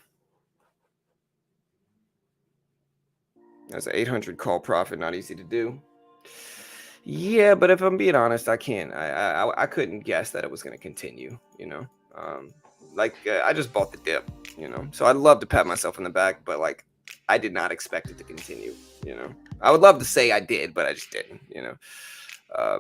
That's an 800 call profit. Not easy to do. Yeah, but if I'm being honest, I can't. I couldn't guess that it was going to continue. Um, like I just bought the dip. So I'd love to pat myself on the back, but like I did not expect it to continue. I would love to say I did, but I just didn't. Uh,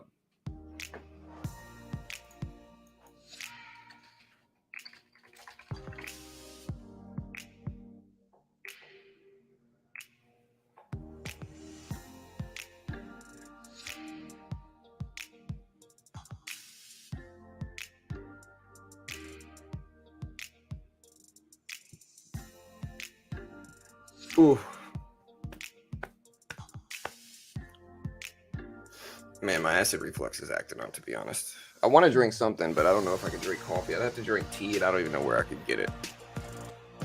ooh, man, my acid reflux is acting up. To be honest, I want to drink something, but I don't know if I can drink coffee. I'd have to drink tea, and I don't even know where I could get it.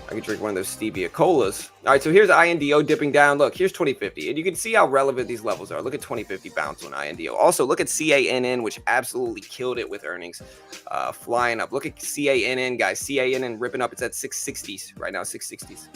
I can drink one of those stevia colas. All right, so here's INDO dipping down. Look, here's 2050, and you can see how relevant these levels are. Look at 2050 bounce on INDO. Also, look at CANN, which absolutely killed it with earnings, flying up. Look at CANN, guys. CANN ripping up. It's at 660s right now, 660s.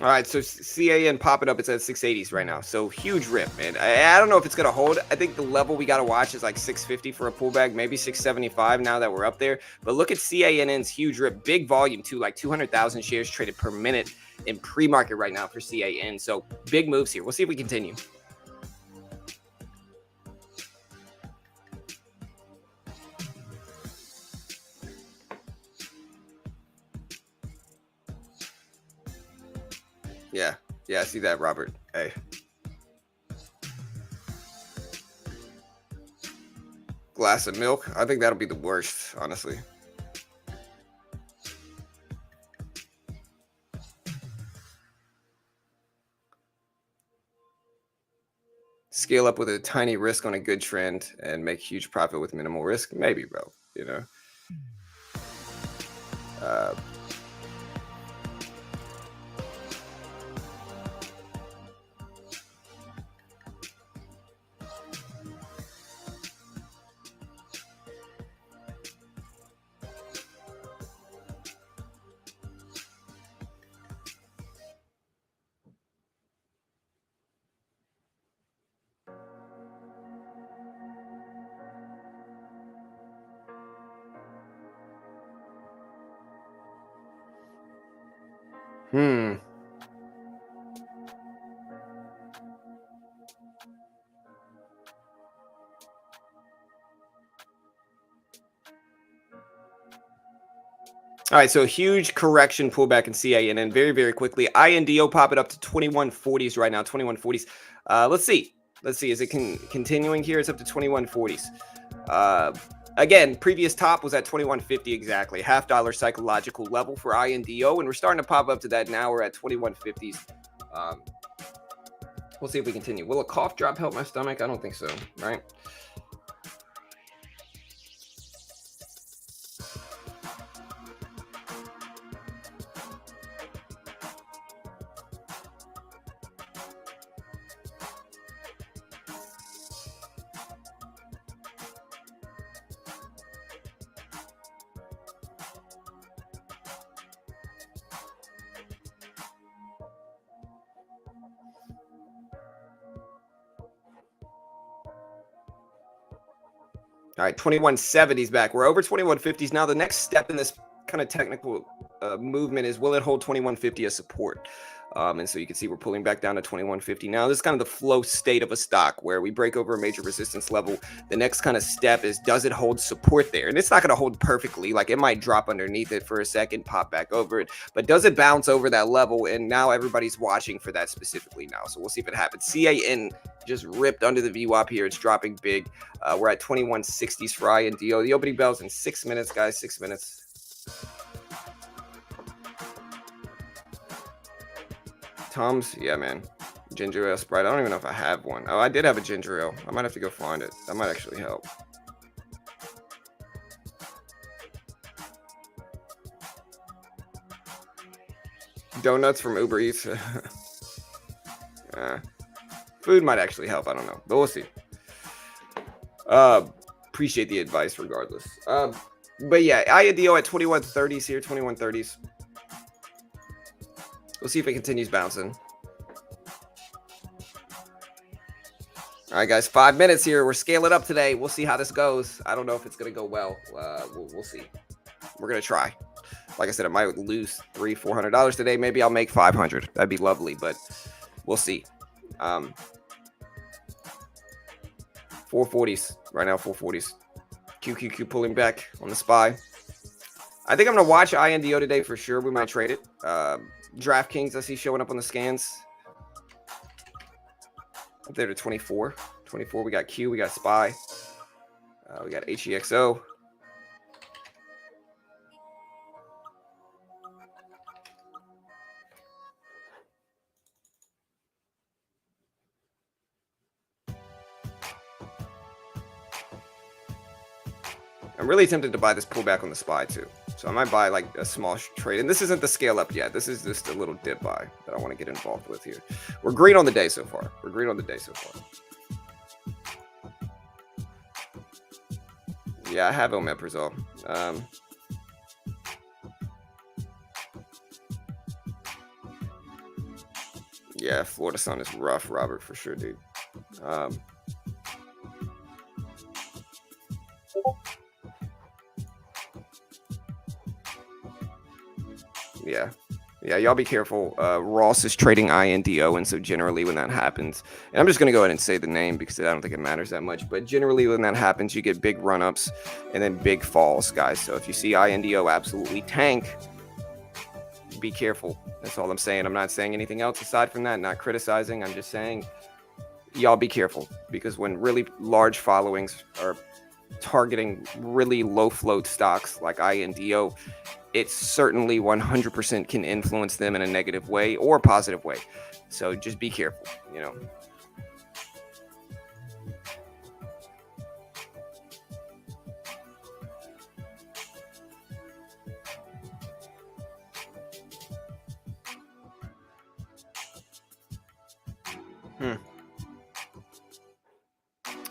All right, so CAN popping up. It's at 680s right now. So huge rip, man. I don't know if it's going to hold. I think the level we got to watch is like 650 for a pullback, maybe 675 now that we're up there. But look at CANN's huge rip. Big volume, too, like 200,000 shares traded per minute in pre-market right now for CAN. So big moves here. We'll see if we continue. Yeah. Yeah, I see that, Robert. Hey. Glass of milk. I think that'll be the worst, honestly. Scale up with a tiny risk on a good trend and make huge profit with minimal risk. Maybe, bro. Uh, hmm. All right, so a huge correction pullback in CA, and then very, very quickly, INDO popping up to 2140s right now, 2140s. Let's see. Let's see. Is it continuing here? It's up to 2140s. Again, previous top was at 2150 exactly. $half psychological level for INDO, and we're starting to pop up to that now. We're at 2150s. We'll see if we continue. Will a cough drop help my stomach? I don't think so, right? All right, 2170s back. We're over 2150s now. The next step in this kind of technical movement is, will it hold 2150 as support? And so you can see we're pulling back down to 2150 now. This is kind of the flow state of a stock where we break over a major resistance level. The next kind of step is, does it hold support there? And it's not going to hold perfectly. Like, it might drop underneath it for a second, pop back over it, but does it bounce over that level? And now everybody's watching for that specifically now. So we'll see if it happens. CAN just ripped under the VWAP here. It's dropping big. We're at 2160s for INDO. The opening bell's in 6 minutes, guys. 6 minutes. Tom's, yeah, man. Ginger ale Sprite. I don't even know if I have one. Oh, I did have a ginger ale. I might have to go find it. That might actually help. Donuts from Uber Eats. Food might actually help. I don't know, but we'll see. Appreciate the advice regardless. But yeah, INDO at 2130s here, 2130s. We'll see if it continues bouncing. All right, guys, 5 minutes here. We're scaling up today. We'll see how this goes. I don't know if it's going to go well. We'll see. We're going to try. Like I said, I might lose $300-$400 today. Maybe I'll make $500. That'd be lovely, but we'll see. 440s right now, 440s. QQQ pulling back on the SPY. I think I'm going to watch INDO today for sure. We might trade it. DraftKings, I see showing up on the scans. Up there to 24. 24, we got Q, we got SPY. We got HEXO. I'm really tempted to buy this pullback on the SPY too. So I might buy like a small trade. And this isn't the scale up yet. This is just a little dip buy that I want to get involved with here. We're green on the day so far. We're green on the day so far. Yeah, I have omeprazole. Yeah, Florida sun is rough, Robert, for sure, dude. Yeah, y'all be careful. Ross is trading INDO, and so generally when that happens, and I'm just going to go ahead and say the name because I don't think it matters that much, but generally when that happens, you get big run-ups and then big falls, guys. So if you see INDO absolutely tank, be careful. That's all I'm saying. I'm not saying anything else aside from that, not criticizing. I'm just saying y'all be careful, because when really large followings are targeting really low float stocks like INDO, it certainly 100% can influence them in a negative way or a positive way. So just be careful, you know.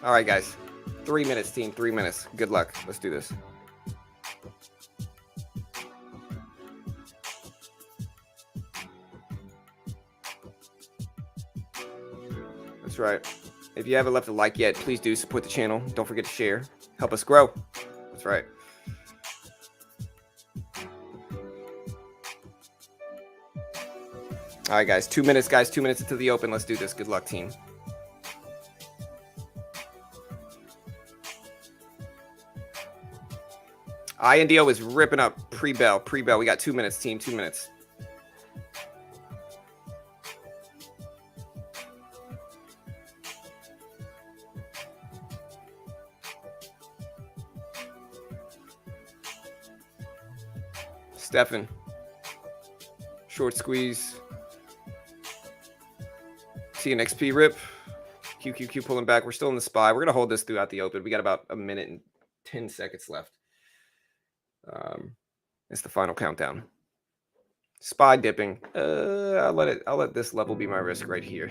All right, guys. 3 minutes, team. 3 minutes. Good luck. Let's do this. That's right. If you haven't left a like yet, please do support the channel. Don't forget to share. Help us grow. That's right. All right, guys. 2 minutes, guys. 2 minutes until the open. Let's do this. Good luck, team. INDO is ripping up pre-bell. Pre-bell. We got 2 minutes, team. 2 minutes. Stefan. Short squeeze. CNXP rip. QQQ pulling back. We're still in the SPY. We're going to hold this throughout the open. We got about a minute and 10 seconds left. It's the final countdown. SPY dipping. I'll let this level be my risk right here.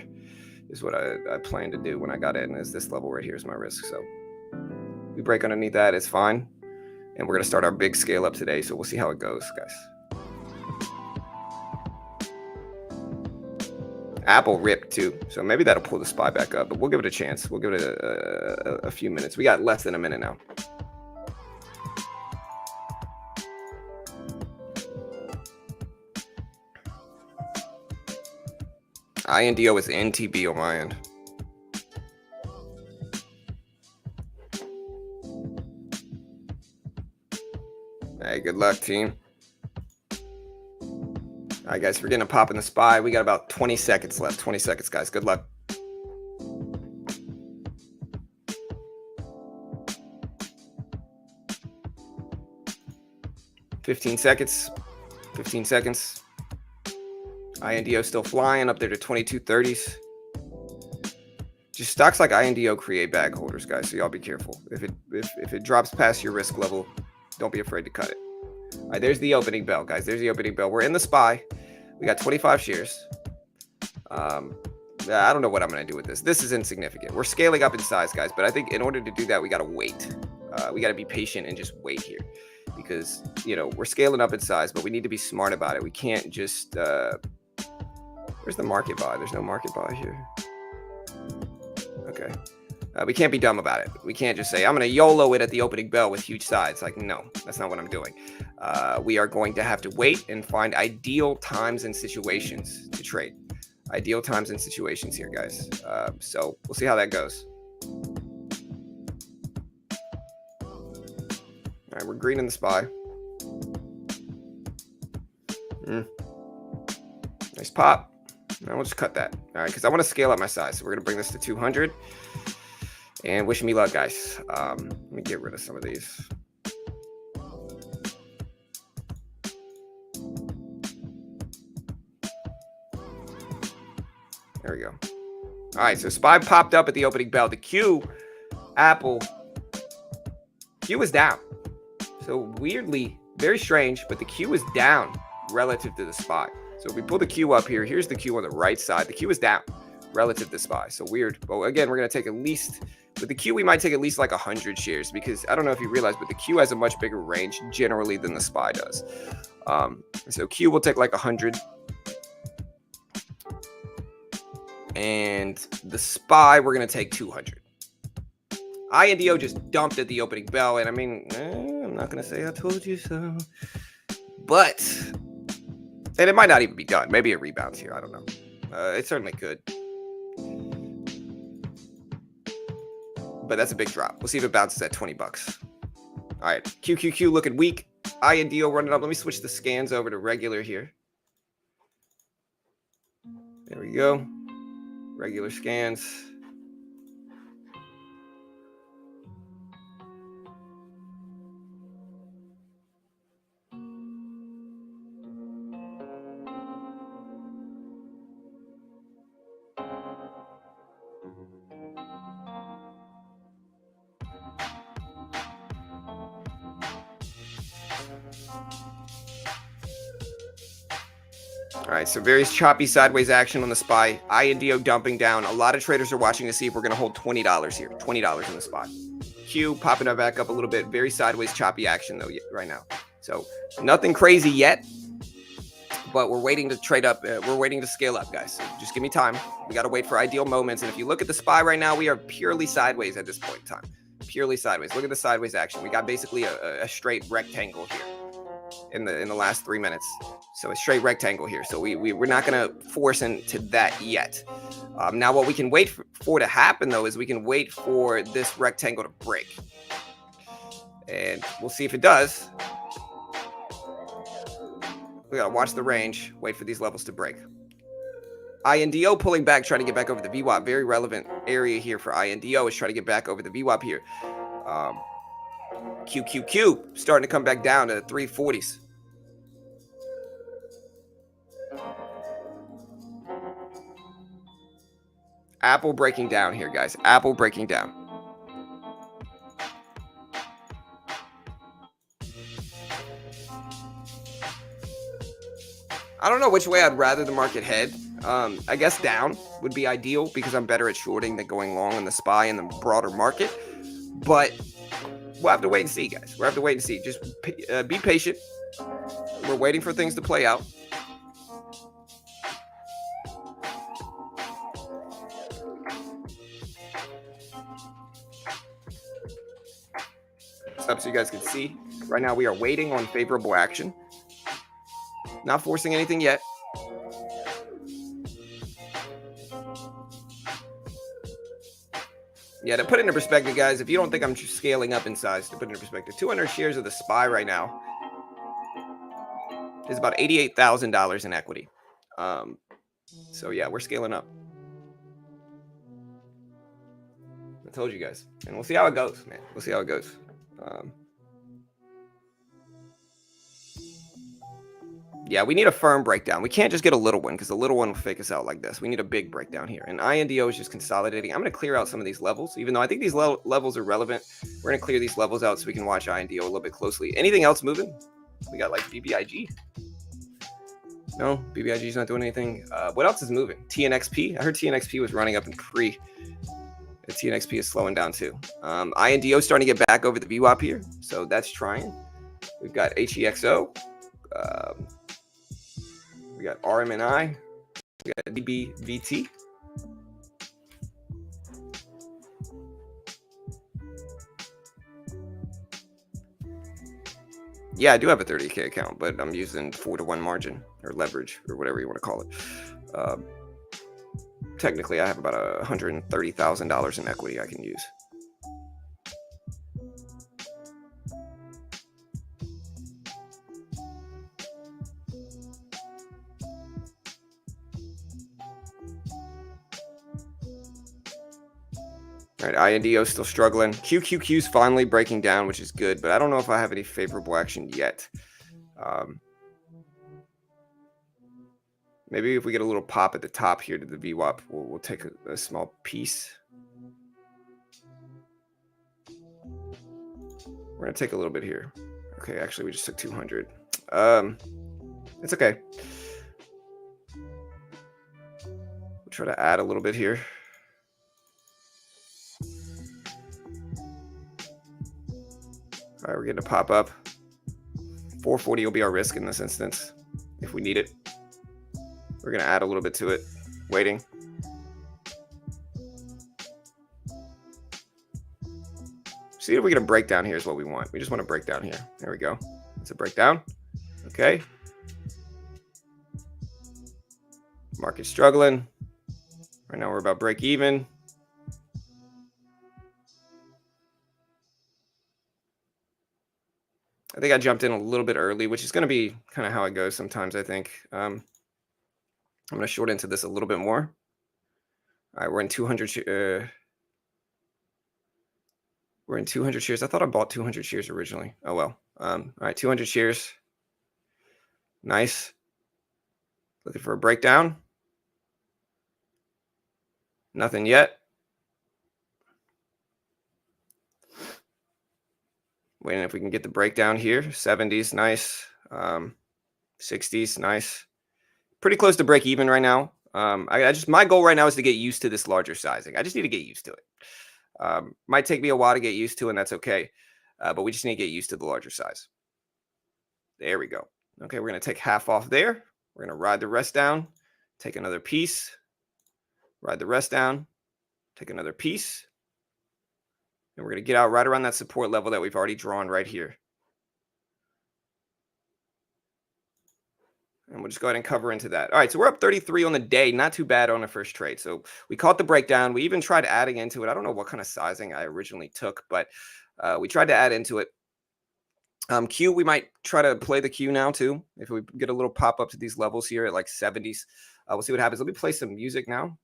Is what I plan to do when I got in. Is this level right here is my risk. So we break underneath that. It's fine. And we're going to start our big scale up today. So we'll see how it goes, guys. Apple ripped too. So maybe that'll pull the SPY back up. But we'll give it a chance. We'll give it a few minutes. We got less than a minute now. INDO is NTB on my end. Hey, good luck, team. All right, guys, we're getting a pop in the SPY. We got about 20 seconds left. 20 seconds, guys. Good luck. $15 seconds. 15 seconds. INDO still flying up there to 2230s. Just stocks like INDO create bag holders, guys. So y'all be careful. If it drops past your risk level, don't be afraid to cut it. All right, there's the opening bell, guys. There's the opening bell. We're in the SPY. We got 25 shares. I don't know what I'm going to do with this. This is insignificant. We're scaling up in size, guys. But I think in order to do that, we got to wait. We got to be patient and just wait here. Because, you know, we're scaling up in size, but we need to be smart about it. We can't just... where's the market buy? There's no market buy here. Okay. We can't be dumb about it. We can't just say, I'm going to YOLO it at the opening bell with huge sides. Like, no, that's not what I'm doing. We are going to have to wait and find ideal times and situations to trade. Ideal times and situations here, guys. So we'll see how that goes. All right, we're green in the SPY. Nice pop. Now we'll just cut that. All right, because I want to scale up my size. So we're going to bring this to 200. And wish me luck, guys. Let me get rid of some of these. There we go. All right, so SPY popped up at the opening bell. The Q, Apple, Q is down. So weirdly, very strange, but the Q is down relative to the SPY. So if we pull the Q up here, here's the Q on the right side. The Q is down relative to SPY. So weird. But again, we're going to take at least, with the Q, we might take at least like 100 shares because I don't know if you realize, but the Q has a much bigger range generally than the SPY does. So Q will take like 100. And the SPY, we're going to take 200. INDO just dumped at the opening bell. And I mean, I'm not going to say I told you so. But, and it might not even be done. Maybe it rebounds here. I don't know. It certainly could. But that's a big drop. We'll see if it bounces at 20 bucks. All right. QQQ looking weak. INDO running up. Let me switch the scans over to regular here. There we go. Regular scans. All right, so very choppy sideways action on the SPY. INDO dumping down. A lot of traders are watching to see if we're going to hold $20 here. $20 in the SPY. Q popping it back up a little bit. Very sideways choppy action though right now. So nothing crazy yet, but we're waiting to trade up. We're waiting to scale up, guys. So just give me time. We got to wait for ideal moments. And if you look at the SPY right now, we are purely sideways at this point in time. Purely sideways. Look at the sideways action. We got basically a straight rectangle here in the last 3 minutes. So a straight rectangle here. So we're not going to force into that yet. Now what we can wait for to happen though is we can wait for this rectangle to break. And we'll see if it does. We gotta watch the range, wait for these levels to break. INDO pulling back, trying to get back over the VWAP. Very relevant area here for INDO is trying to get back over the VWAP here. QQQ starting to come back down to 340s. Apple breaking down here, guys. Apple breaking down. I don't know which way I'd rather the market head. I guess down would be ideal because I'm better at shorting than going long in the SPY and the broader market. But we'll have to wait and see, guys. We'll have to wait and see. Just be patient. We're waiting for things to play out. Up so you guys can see. Right now we are waiting on favorable action. Not forcing anything yet. Yeah, to put it into perspective, guys, if you don't think I'm scaling up in size, to put it into perspective, 200 shares of the SPY right now is about $88,000 in equity. So yeah, we're scaling up. I told you guys, and we'll see how it goes, man. We'll see how it goes. Yeah, we need a firm breakdown. We can't just get a little one because the little one will fake us out like this. We need a big breakdown here. And INDO is just consolidating. I'm going to clear out some of these levels, even though I think these levels are relevant. We're going to clear these levels out so we can watch INDO a little bit closely. Anything else moving? We got like BBIG. No, BBIG is not doing anything. What else is moving? TNXP. I heard TNXP was running up in pre. The TNXP is slowing down too. INDO starting to get back over the VWAP here. So that's trying. We've got HEXO. We got RMNI. We got DBVT. Yeah, I do have a 30K account, but I'm using 4-to-1 margin or leverage or whatever you want to call it. Technically, I have about $130,000 in equity I can use. All right, INDO still struggling. QQQ's finally breaking down, which is good, but I don't know if I have any favorable action yet. Maybe if we get a little pop at the top here to the VWAP, we'll take a small piece. We're going to take a little bit here. Okay, actually, we just took 200. It's okay. We'll try to add a little bit here. All right, we're getting a pop up. 440 will be our risk in this instance if we need it. We're going to add a little bit to it. Waiting. See if we get a breakdown here is what we want. We just want a breakdown here. There we go. It's a breakdown. Okay. Market struggling. Right now we're about break even. I think I jumped in a little bit early, which is going to be kind of how it goes sometimes, I think. I'm going to short into this a little bit more. All right, we're in 200. We're in 200 shares. I thought I bought 200 shares originally. Oh, well. All right, 200 shares. Nice. Looking for a breakdown. Nothing yet. Waiting if we can get the breakdown here. 70s, nice. 60s, nice. Pretty close to break even right now. My goal right now is to get used to this larger sizing. I just need to get used to it. Might take me a while to get used to, and that's okay. But we just need to get used to the larger size. There we go. Okay, we're going to take half off there. We're going to ride the rest down. Take another piece. Ride the rest down. Take another piece. And we're going to get out right around that support level that we've already drawn right here. And we'll just go ahead and cover into that. All right, so we're up 33 on the day. Not too bad on the first trade. So we caught the breakdown. We even tried adding into it. I don't know what kind of sizing I originally took, but we tried to add into it. Q, we might try to play the Q now too. If we get a little pop up to these levels here at like 70s, we'll see what happens. Let me play some music now.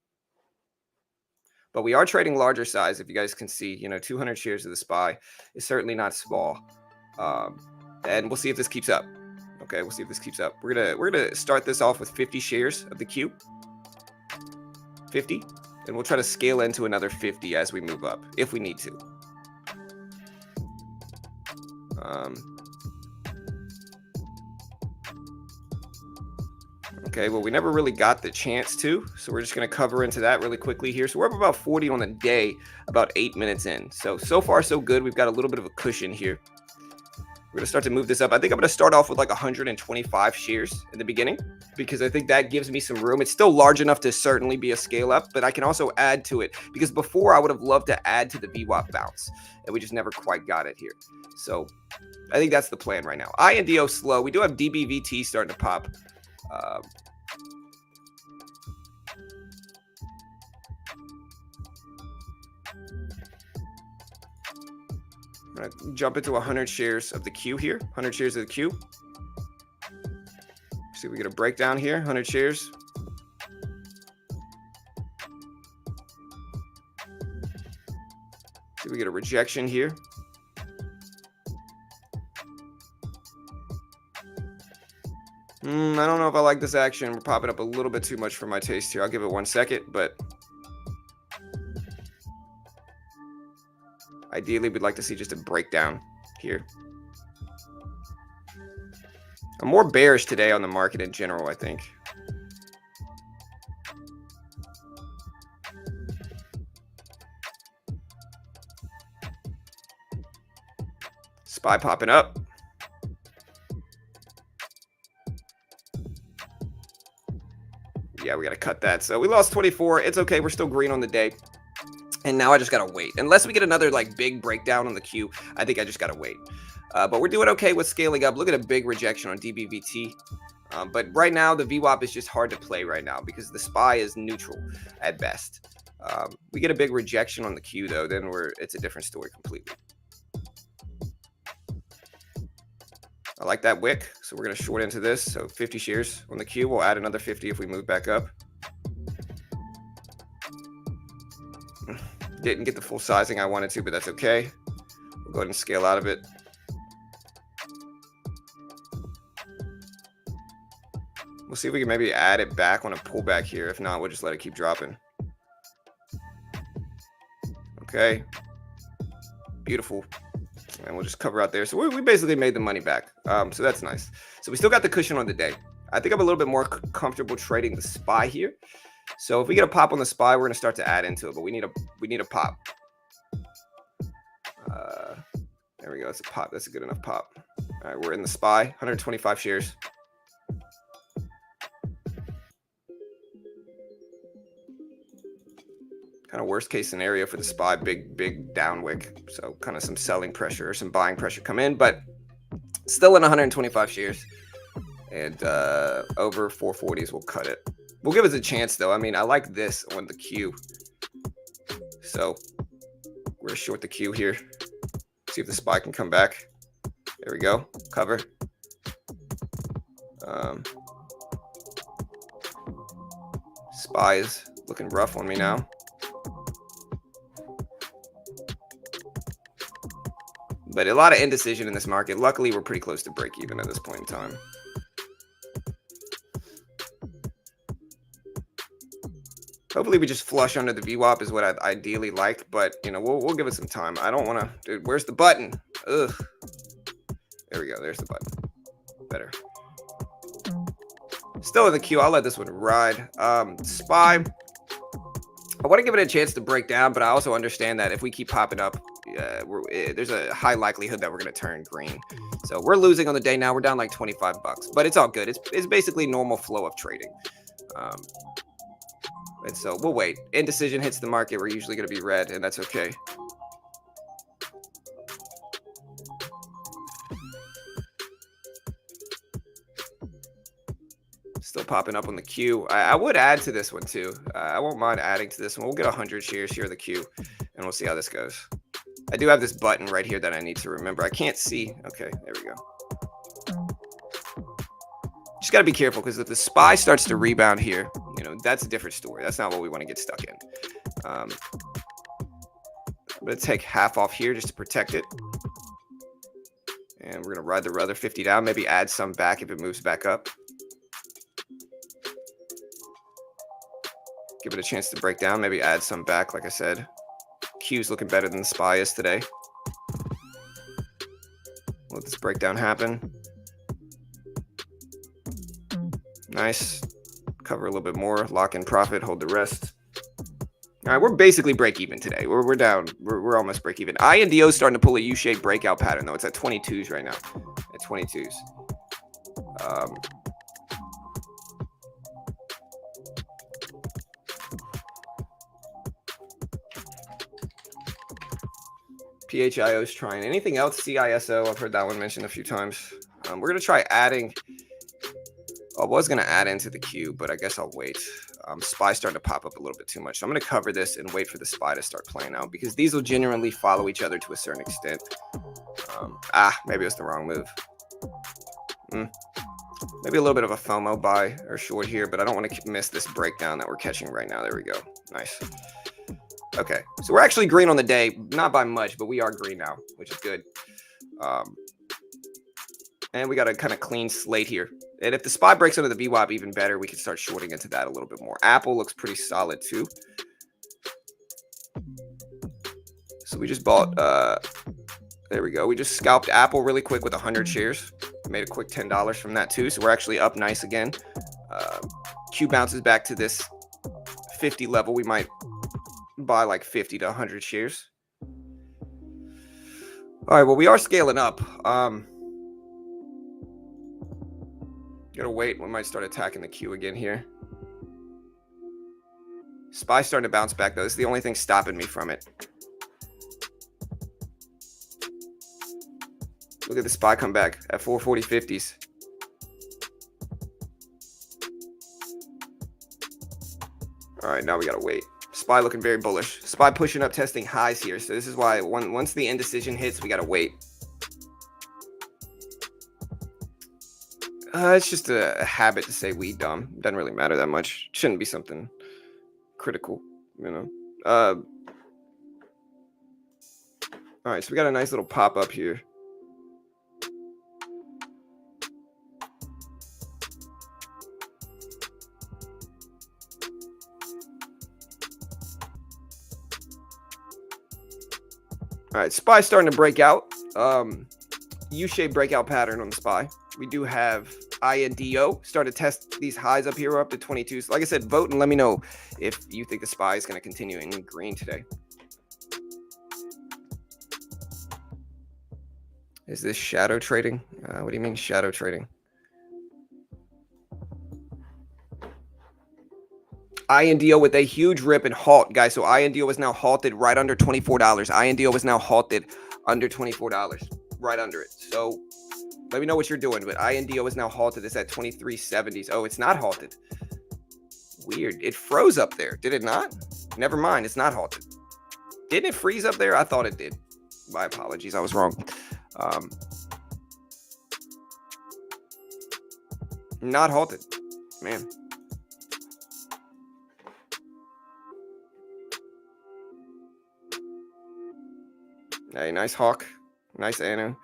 But we are trading larger size. If you guys can see, 200 shares of the SPY is certainly not small. Um, and we'll see if this keeps up. Okay, we'll see if this keeps up. We're gonna start this off with 50 shares of the Q. 50, and we'll try to scale into another 50 as we move up if we need to. Okay, well, we never really got the chance to, so we're just going to cover into that really quickly here. So we're up about 40 on the day, about 8 minutes in. So far, so good. We've got a little bit of a cushion here. We're going to start to move this up. I think I'm going to start off with like 125 shares in the beginning because I think that gives me some room. It's still large enough to certainly be a scale up, but I can also add to it because before I would have loved to add to the VWAP bounce, and we just never quite got it here. So I think that's the plan right now. INDO slow. We do have DBVT starting to pop. I'm going to jump into 100 shares of the Q here. 100 shares of the Q. See if we get a breakdown here. 100 shares. See if we get a rejection here. I don't know if I like this action. We're popping up a little bit too much for my taste here. I'll give it 1 second, but ideally we'd like to see just a breakdown here. I'm more bearish today on the market in general, I think. SPY popping up. Yeah, we got to cut that. So we lost 24. It's okay. We're still green on the day. And now I just got to wait. Unless we get another like big breakdown on the Q, I think I just got to wait. But we're doing okay with scaling up. Look at a big rejection on DBVT. But right now, the VWAP is just hard to play right now because the SPY is neutral at best. We get a big rejection on the Q, though, then it's a different story completely. I like that wick, so we're going to short into this. So 50 shares on the Q. We'll add another 50 if we move back up. Didn't get the full sizing I wanted to, but that's okay. We'll go ahead and scale out of it. We'll see if we can maybe add it back on a pullback here. If not, we'll just let it keep dropping. Okay. Beautiful. And we'll just cover out there. So we basically made the money back. So that's nice. So we still got the cushion on the day. I think I'm a little bit more comfortable trading the SPY here. So if we get a pop on the SPY, we're going to start to add into it. But we need a pop. There we go. That's a pop. That's a good enough pop. All right, we're in the SPY. 125 shares. Kind of worst case scenario for the SPY, big down wick. So kind of some selling pressure or some buying pressure come in, but still in 125 shares. And over 440s will cut it. We'll give us a chance though. I mean, I like this on the Q. So we're short the Q here. See if the SPY can come back. There we go. Cover. SPY is looking rough on me now. But a lot of indecision in this market. Luckily, we're pretty close to break even at this point in time. Hopefully, we just flush under the VWAP is what I'd ideally like. But, we'll give it some time. I don't want to... Dude, where's the button? Ugh. There we go. There's the button. Better. Still in the queue. I'll let this one ride. SPY. I want to give it a chance to break down, but I also understand that if we keep popping up, there's a high likelihood that we're going to turn green. So we're losing on the day now. We're down like 25 bucks, but it's all good. It's basically normal flow of trading. And so we'll wait. Indecision hits the market. We're usually going to be red, and that's okay. Still popping up on the Q. I would add to this one too. I won't mind adding to this one. We'll get 100 shares here in the Q, and we'll see how this goes. I do have this button right here that I need to remember. I can't see. Okay, there we go. Just got to be careful because if the SPY starts to rebound here, that's a different story. That's not what we want to get stuck in. I'm going to take half off here just to protect it. And we're going to ride the other 50 down, maybe add some back if it moves back up. Give it a chance to break down, maybe add some back, like I said. Q's looking better than the SPY is today. Let this breakdown happen. Nice. Cover a little bit more, lock in profit, hold the rest. All right, we're basically break even today. We're down. We're almost break even. INDO is starting to pull a U-shaped breakout pattern, though. It's at 22s right now. At 22s. PHIO is trying. Anything else? CISO. I've heard that one mentioned a few times. We're going to try adding. I was going to add into the queue, but I guess I'll wait. SPY starting to pop up a little bit too much. So I'm going to cover this and wait for the SPY to start playing out because these will generally follow each other to a certain extent. Maybe it was the wrong move. Maybe a little bit of a FOMO buy or short here, but I don't want to miss this breakdown that we're catching right now. There we go. Nice. Okay, so we're actually green on the day, not by much, but we are green now, which is good. And we got a kind of clean slate here. And if the SPY breaks under the VWAP even better, we can start shorting into that a little bit more. Apple looks pretty solid too. So we just bought, there we go. We just scalped Apple really quick with 100 shares. Made a quick $10 from that too. So we're actually up nice again. Q bounces back to this 50 level. We might buy like 50 to 100 shares. All right, well, we are scaling up. Gotta wait. We might start attacking the Q again here. SPY starting to bounce back, though. This is the only thing stopping me from it. Look at the SPY come back at 440.50s. All right, now we gotta wait. SPY looking very bullish. SPY pushing up, testing highs here. So this is why once the indecision hits, we gotta wait. It's just a habit to say we dumb. Doesn't really matter that much. Shouldn't be something critical, All right, so we got a nice little pop up here. All right, SPY starting to break out. U-shaped breakout pattern on the SPY. We do have INDO start to test these highs up here. We're up to 22. So like I said, vote and let me know if you think the SPY is going to continue in green today. Is this shadow trading? What do you mean shadow trading? INDO with a huge rip and halt, guys. So INDO is now halted right under $24. INDO is now halted under $24, right under it. So let me know what you're doing. But INDO is now halted. It's at 23.70s. Oh, it's not halted. Weird. It froze up there. Did it not? Never mind. It's not halted. Didn't it freeze up there? I thought it did. My apologies. I was wrong. Not halted. Man. Hey, nice hawk. Nice Anu.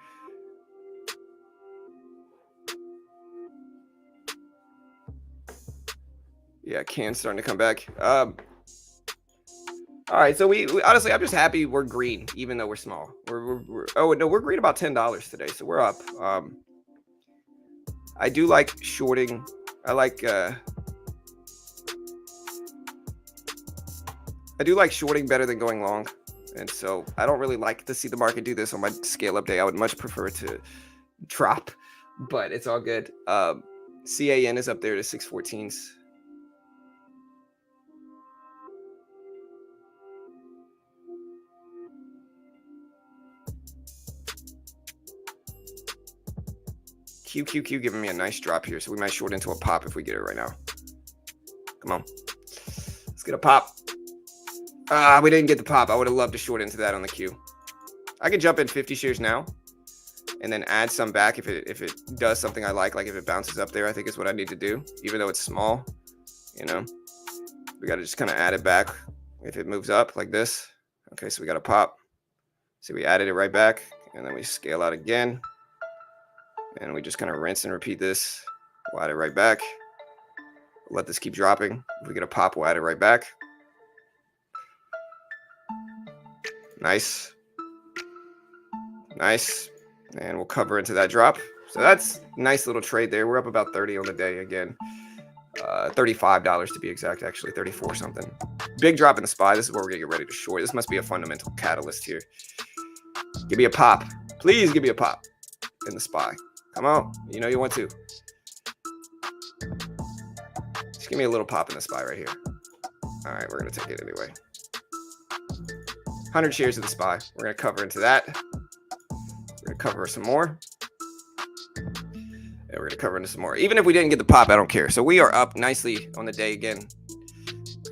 Yeah, Can's starting to come back. All right, so we honestly, I'm just happy we're green, even though we're small. We're green about $10 today, so we're up. I do like shorting. I do like shorting better than going long. And so I don't really like to see the market do this on my scale up day. I would much prefer to drop, but it's all good. CAN is up there to 614s. QQQ giving me a nice drop here, so we might short into a pop if we get it right now. Come on. Let's get a pop. We didn't get the pop. I would have loved to short into that on the Q. I could jump in 50 shares now and then add some back if it does something I like if it bounces up there. I think is what I need to do, even though it's small. You know, we got to just kind of add it back if it moves up like this. Okay, so we got to pop. See, we added it right back, and then we scale out again, and we just kind of rinse and repeat this. We'll add it right back. Let this keep dropping. If we get a pop, we'll add it right back. Nice. Nice. And we'll cover into that drop. So that's a nice little trade there. We're up about 30 on the day again. $35 to be exact, actually 34 something. Big drop in the SPY. This is where we're gonna get ready to short. This must be a fundamental catalyst here. Give me a pop. Please give me a pop in the SPY. Come on. You know you want to. Just give me a little pop in the SPY right here. All right, we're gonna take it anyway. 100 shares of the SPY. We're gonna cover into that. We're gonna cover some more. And we're gonna cover into some more. Even if we didn't get the pop, I don't care. So we are up nicely on the day again.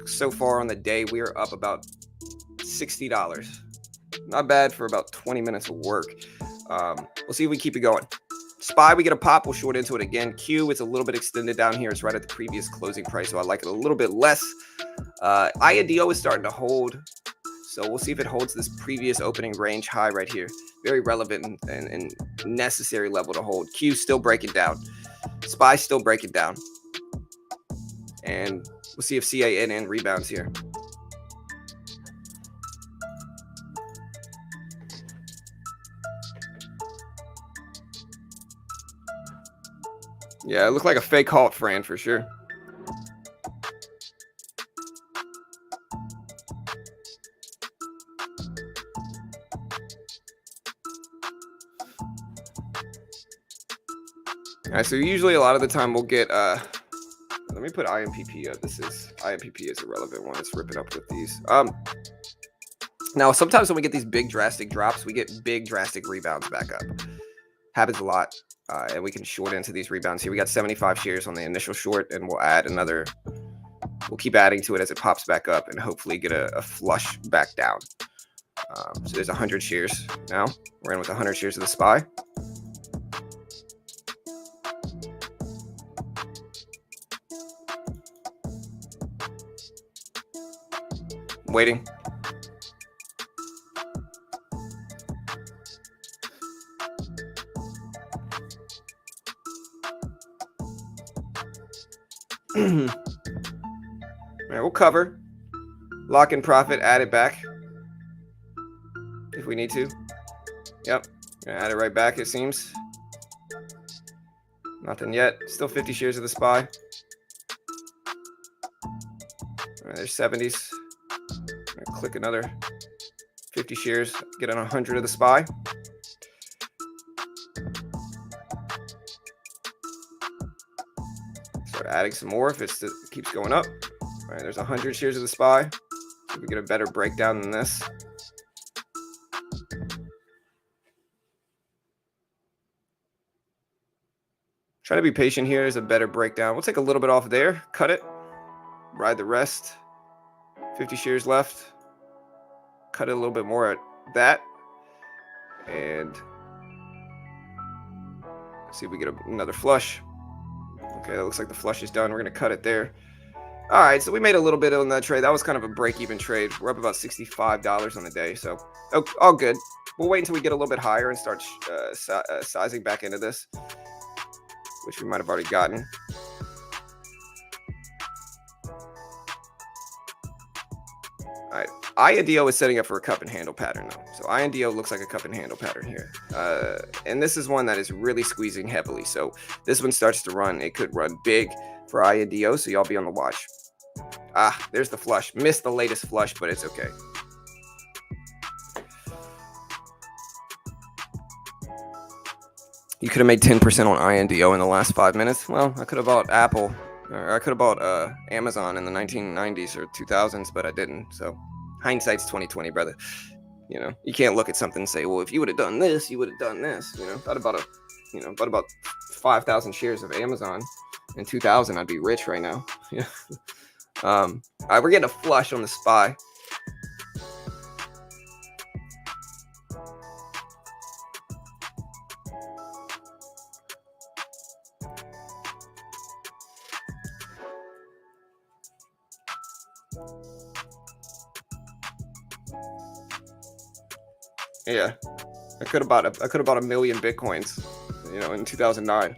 So far on the day, we are up about $60. Not bad for about 20 minutes of work. We'll see if we keep it going. SPY, we get a pop, we'll short into it again. Q, it's a little bit extended down here. It's right at the previous closing price, so I like it a little bit less. INDO is starting to hold, so we'll see if it holds this previous opening range high right here. Very relevant and necessary level to hold. Q still breaking down. SPY still breaking down. And we'll see if CANN rebounds here. Yeah, it looked like a fake halt, Fran, for sure. All right, so usually a lot of the time we'll get, let me put IMPP up. IMPP is a relevant one. It's ripping up with these. Now, sometimes when we get these big drastic drops, we get big drastic rebounds back up. Happens a lot. And we can short into these rebounds here. We got 75 shares on the initial short, and we'll add another. We'll keep adding to it as it pops back up and hopefully get a flush back down. So there's 100 shares now. We're in with 100 shares of the SPY. Waiting. All right, we'll cover, lock in profit, add it back if we need to. Yep, gonna add it right back, it seems. Nothing yet. Still 50 shares of the SPY. All right, there's 70s. I'm gonna click another 50 shares, get on 100 of the SPY. Start adding some more if it keeps going up. All right, there's 100 shares of the SPY. See if we get a better breakdown than this. Try to be patient here. There's a better breakdown. We'll take a little bit off there, cut it, ride the rest. 50 shares left. Cut it a little bit more at that. And see if we get another flush. Okay, that looks like the flush is done. We're going to cut it there. All right, so we made a little bit on that trade. That was kind of a break-even trade. We're up about $65 on the day, so all good. We'll wait until we get a little bit higher and start sizing back into this, which we might have already gotten. All right, INDO is setting up for a cup and handle pattern though. So INDO looks like a cup and handle pattern here. And this is one that is really squeezing heavily. So this one starts to run. It could run big for INDO, so y'all be on the watch. Ah, there's the flush. Missed the latest flush, but it's okay. You could have made 10% on INDO in the last 5 minutes. Well, I could have bought Apple, or I could have bought Amazon in the 1990s or 2000s, but I didn't. So hindsight's 2020, brother. You know, you can't look at something and say, well, if you would have done this, you would have done this. You know, thought about about 5,000 shares of Amazon in 2000, I'd be rich right now. Yeah. All right, we're getting a flush on the SPY. Yeah, I could have bought a million Bitcoins, in 2009.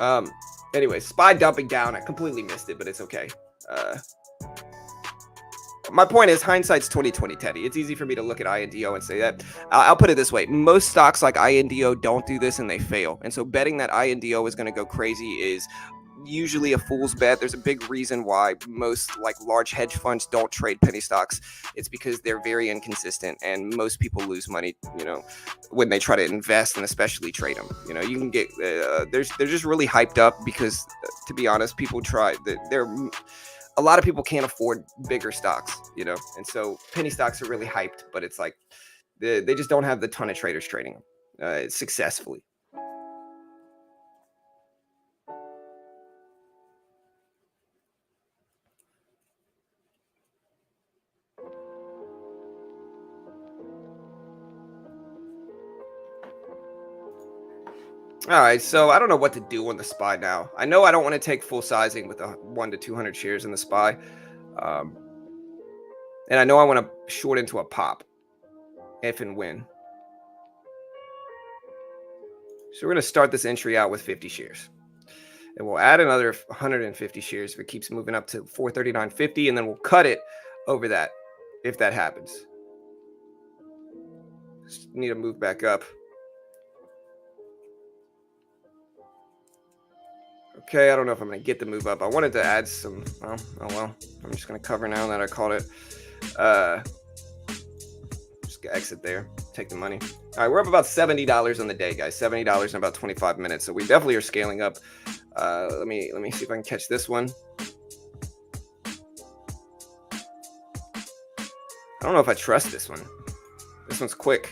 Um, anyway, SPY dumping down. I completely missed it, but it's okay. Uh, my point is hindsight's 2020, Teddy. It's easy for me to look at INDO and say that. I'll put it this way: most stocks like INDO don't do this and they fail. And so betting that INDO is going to go crazy is usually a fool's bet. There's a big reason why most like large hedge funds don't trade penny stocks. It's because they're very inconsistent, and most people lose money, when they try to invest and especially trade them. You can get they're just really hyped up because, to be honest, people try. They're a lot of people can't afford bigger stocks, and so penny stocks are really hyped, but it's like they just don't have the ton of traders trading them successfully. All right, so I don't know what to do on the SPY now. I know I don't want to take full sizing with a 1 to 200 shares in the SPY, um, and I know I want to short into a pop if and when. So we're going to start this entry out with 50 shares. And we'll add another 150 shares if it keeps moving up to 439.50, and then we'll cut it over that if that happens. Just need to move back up. Okay, I don't know if I'm going to get the move up. I wanted to add some. Oh well. I'm just going to cover now that I called it. Just exit there. Take the money. All right, we're up about $70 on the day, guys. $70 in about 25 minutes. So we definitely are scaling up. Let me see if I can catch this one. I don't know if I trust this one. This one's quick.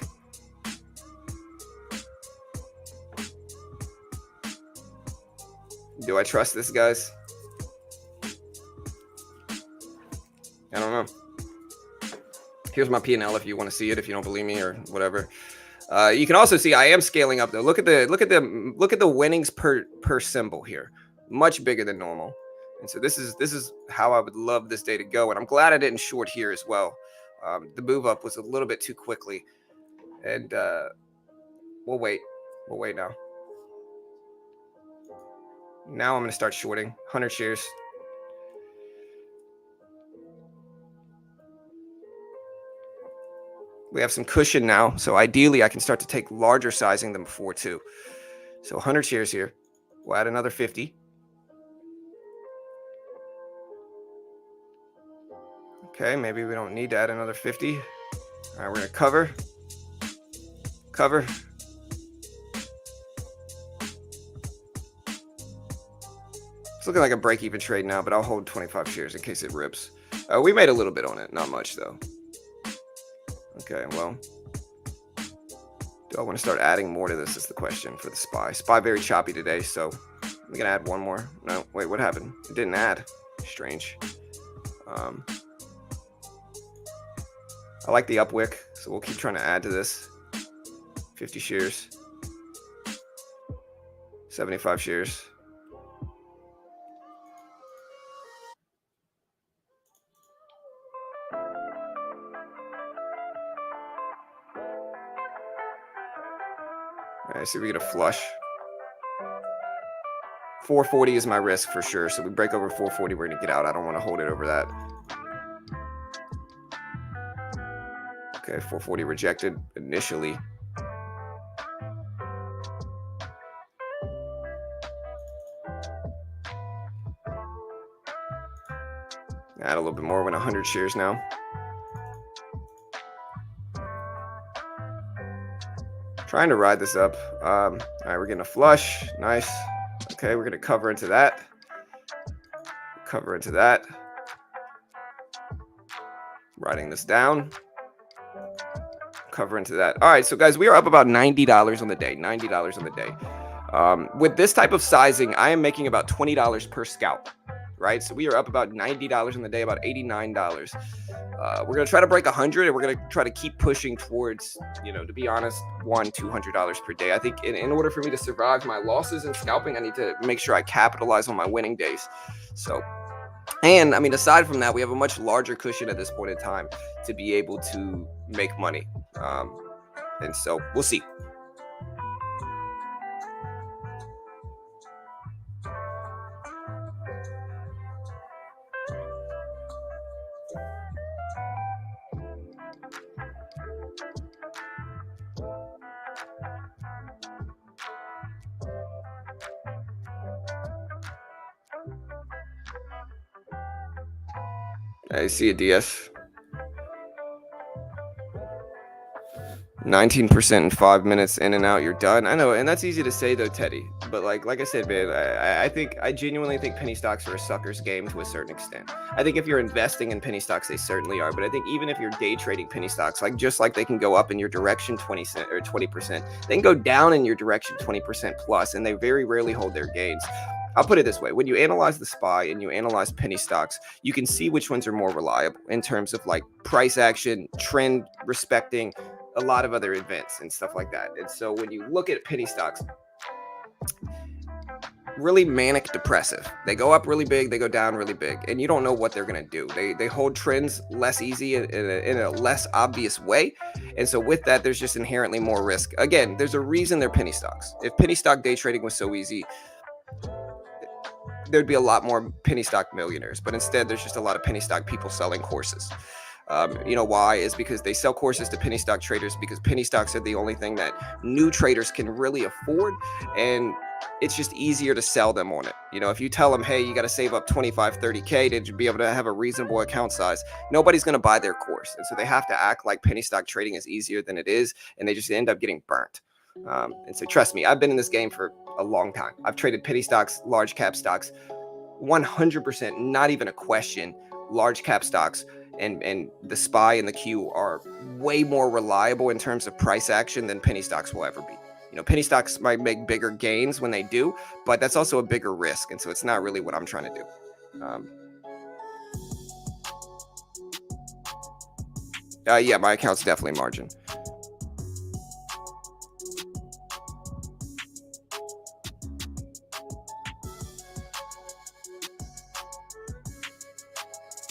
Do I trust this, guys? I don't know. Here's my P&L if you want to see it, if you don't believe me or whatever. You can also see I am scaling up though. Look at the winnings per symbol here. Much bigger than normal. And so this is how I would love this day to go. And I'm glad I didn't short here as well. The move up was a little bit too quickly. And we'll wait. We'll wait now. Now I'm going to start shorting 100 shares. We have some cushion now, so ideally I can start to take larger sizing than before too. So 100 shares here. We'll add another 50. Okay, maybe we don't need to add another 50. All right, we're going to cover. It's looking like a break-even trade now, but I'll hold 25 shares in case it rips. We made a little bit on it, not much though. Okay, well, do I want to start adding more to this is the question for the SPY. SPY very choppy today, so I'm going to add one more. No, wait, what happened? It didn't add. Strange. I like the upwick, so we'll keep trying to add to this. 50 shares. 75 shares. All right, see if we get a flush. 440 is my risk for sure. So we break over 440, we're going to get out. I don't want to hold it over that. Okay, 440 rejected initially. Add a little bit more. We're 100 shares now. Trying to ride this up. All right, we're getting a flush. Nice. Okay, we're going to cover into that. Cover into that. Writing this down. Cover into that. All right, so guys, we are up about $90 on the day. $90 on the day. With this type of sizing, I am making about $20 per scalp. Right, so we are up about $90 on the day, about $89. We're gonna try to break 100, and we're gonna try to keep pushing towards, to be honest, $200 per day. I think in order for me to survive my losses in scalping, I need to make sure I capitalize on my winning days. So And I mean, aside from that, we have a much larger cushion at this point in time to be able to make money. Um, and so we'll see. I see a DS. 19% in 5 minutes in and out, you're done. I know, and that's easy to say though, Teddy. But like I said, man, I think I genuinely think penny stocks are a sucker's game to a certain extent. I think if you're investing in penny stocks, they certainly are. But I think even if you're day trading penny stocks, like just like they can go up in your direction 20% or 20%, they can go down in your direction 20% plus, and they very rarely hold their gains. I'll put it this way: when you analyze the SPY and you analyze penny stocks, you can see which ones are more reliable in terms of like price action, trend respecting, a lot of other events and stuff like that. And so when you look at penny stocks, really manic depressive. They go up really big, they go down really big, and you don't know what they're going to do. They hold trends less easy in a less obvious way. And so with that, there's just inherently more risk. Again, there's a reason they're penny stocks. If penny stock day trading was so easy, there'd be a lot more penny stock millionaires, but instead there's just a lot of penny stock people selling courses. You know why? Is because they sell courses to penny stock traders, because penny stocks are the only thing that new traders can really afford, and it's just easier to sell them on it. You know, if you tell them, hey, you got to save up 25, 30K to be able to have a reasonable account size, nobody's going to buy their course. And so they have to act like penny stock trading is easier than it is, and they just end up getting burnt. And so trust me, I've been in this game for a long time. I've traded penny stocks, large cap stocks, 100%, not even a question. Large cap stocks and the SPY and the Q are way more reliable in terms of price action than penny stocks will ever be. You know, penny stocks might make bigger gains when they do, but that's also a bigger risk. And so it's not really what I'm trying to do. Yeah, my account's definitely margin.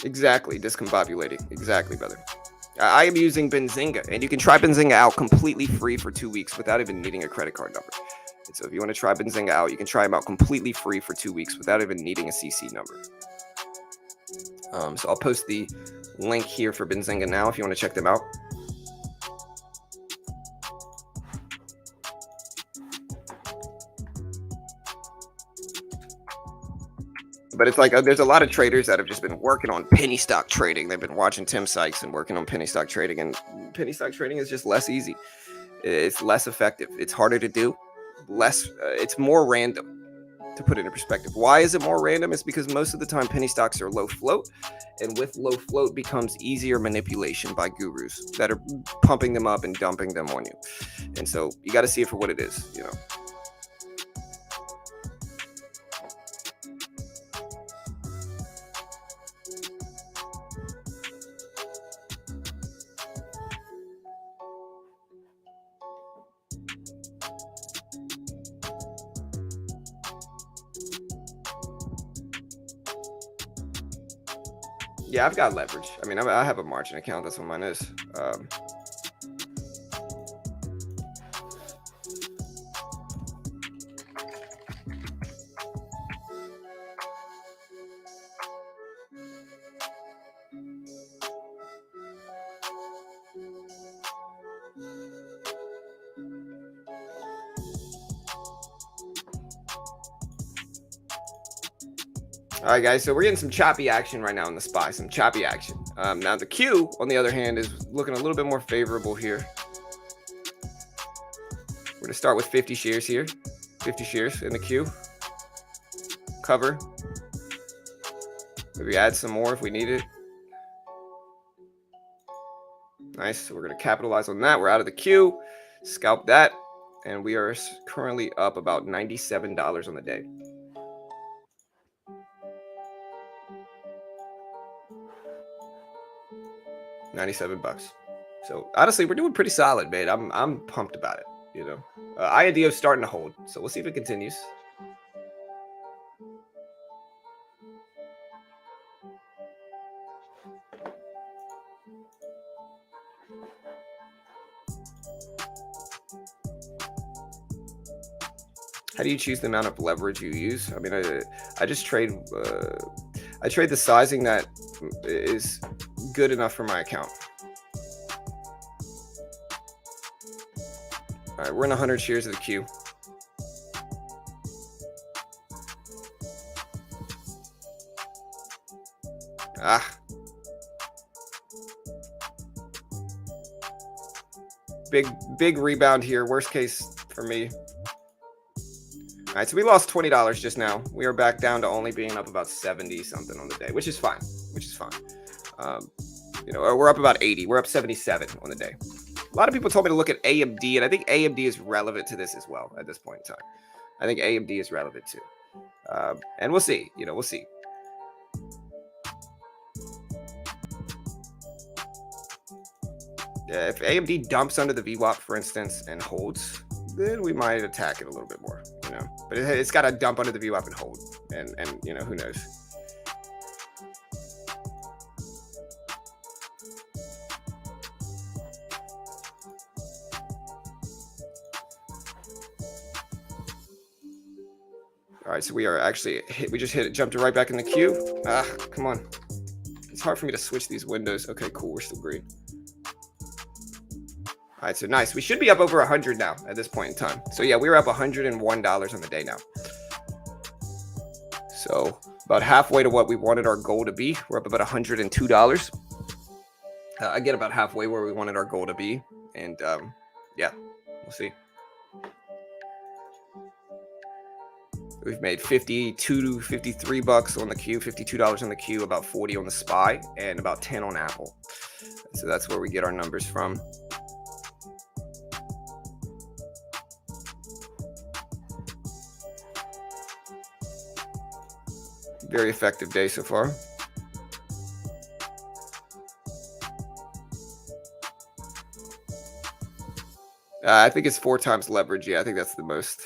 Exactly, discombobulating. Exactly, brother. I am using Benzinga, and you can try Benzinga out completely free for 2 weeks without even needing a credit card number. And so if you want to try Benzinga out, you can try them out completely free for 2 weeks without even needing a CC number. So I'll post the link here for Benzinga now if you want to check them out. But it's like there's a lot of traders that have just been working on penny stock trading. They've been watching Tim Sykes and working on penny stock trading, and penny stock trading is just less easy. It's less effective. It's harder to do. It's more random. To put it in perspective, why is it more random? It's because most of the time penny stocks are low float, and with low float becomes easier manipulation by gurus that are pumping them up and dumping them on you. And so you got to see it for what it is, you know. Yeah, I've got leverage. I mean, I have a margin account. That's what mine is. All right, guys. So we're getting some choppy action right now in the SPY. Some choppy action. Now the Q, on the other hand, is looking a little bit more favorable here. We're going to start with 50 shares here. 50 shares in the Q. Cover. Maybe add some more if we need it. Nice. So we're going to capitalize on that. We're out of the Q. Scalp that. And we are currently up about $97 on the day. $97. So honestly, we're doing pretty solid, man. I'm pumped about it. You know, IADO is starting to hold, so we'll see if it continues. How do you choose the amount of leverage you use? I mean, I just trade. I trade the sizing that is good enough for my account. All right, we're in 100 shares of the Q. Big rebound here. Worst case for me. All right, so we lost $20 just now. We are back down to only being up about 70 something on the day, which is fine. You know, we're up about 80. We're up 77 on the day. A lot of people told me to look at AMD, and I think AMD is relevant to this as well at this point in time. I think AMD is relevant too. And we'll see. You know, we'll see. Yeah, if AMD dumps under the VWAP, for instance, and holds, then we might attack it a little bit more, you know. But it's got to dump under the VWAP and hold, and you know, who knows. All right, so we are actually we just hit it, jumped right back in the queue. Come on. It's hard for me to switch these windows. Okay, cool. We're still green. All right, so nice. We should be up over 100 now at this point in time. So yeah, we were up $101 on the day now. So about halfway to what we wanted our goal to be. We're up about $102. Again, about halfway where we wanted our goal to be. And yeah, we'll see. We've made 52 to 53 bucks on the Q, $52 on the Q, about 40 on the SPY, and about 10 on Apple. So that's where we get our numbers from. Very effective day so far. I think it's 4 times leverage. Yeah, I think that's the most.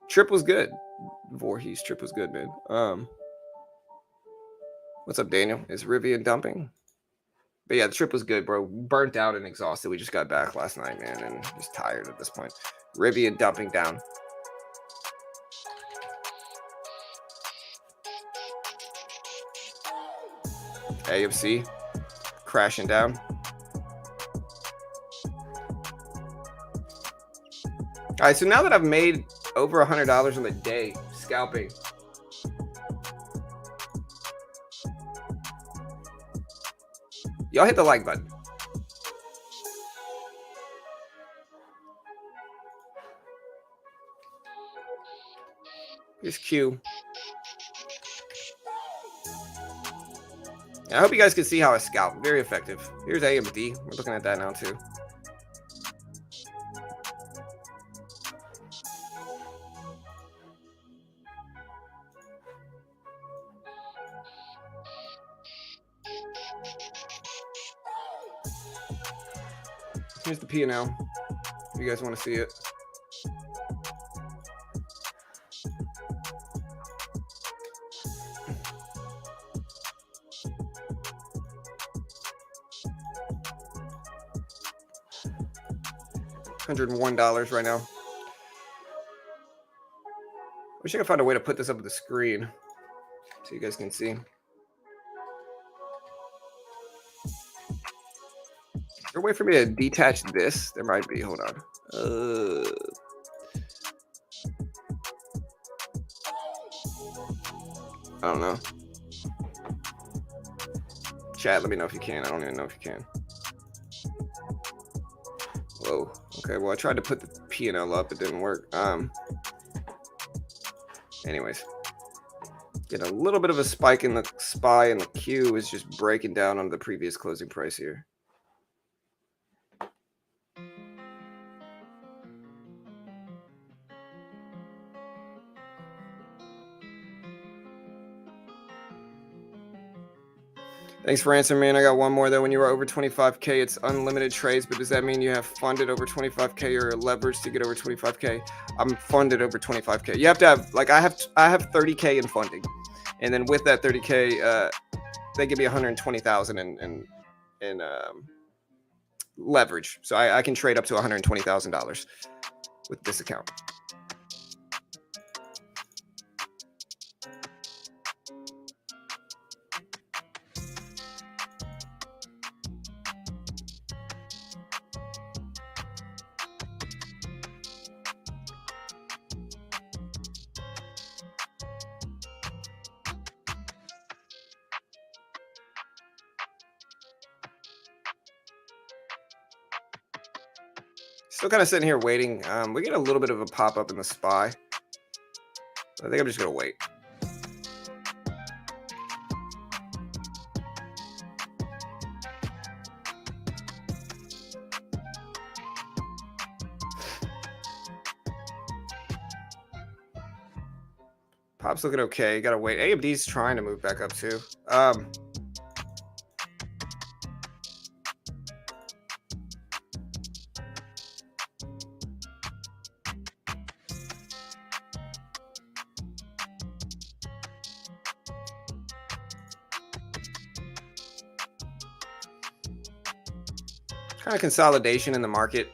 Trip was good. Voorhees trip was good, man. What's up, Daniel? Is Rivian dumping? But yeah, the trip was good, bro. Burnt out and exhausted. We just got back last night, man, and just tired at this point. Rivian dumping down. AFC crashing down. All right, so now that I've made over $100 on the day scalping, y'all hit the like button. Here's Q. I hope you guys can see how I scalp. Very effective. Here's AMD. We're looking at that now too. Here's the P&L, if you guys want to see it. $101 right now. Wish I could find a way to put this up on the screen so you guys can see. Is there a way for me to detach this? There might be. Hold on. I don't know. Chat, let me know if you can. I don't even know if you can. Whoa. Okay, well, I tried to put the P&L up. It didn't work. Anyways. Get a little bit of a spike in the SPY, and the Q is just breaking down on the previous closing price here. Thanks for answering, man. I got one more though. When you are over 25K, it's unlimited trades, but does that mean you have funded over 25K or leverage to get over 25K? I'm funded over 25K. You have to have, like, I have 30K in funding, and then with that 30K, they give me 120,000 in leverage, so I can trade up to $120,000. with this account. Still kind of sitting here waiting. We get a little bit of a pop up in the SPY. I think I'm just gonna wait. Pop's looking okay. Gotta wait. AMD's trying to move back up too. Kind of consolidation in the market.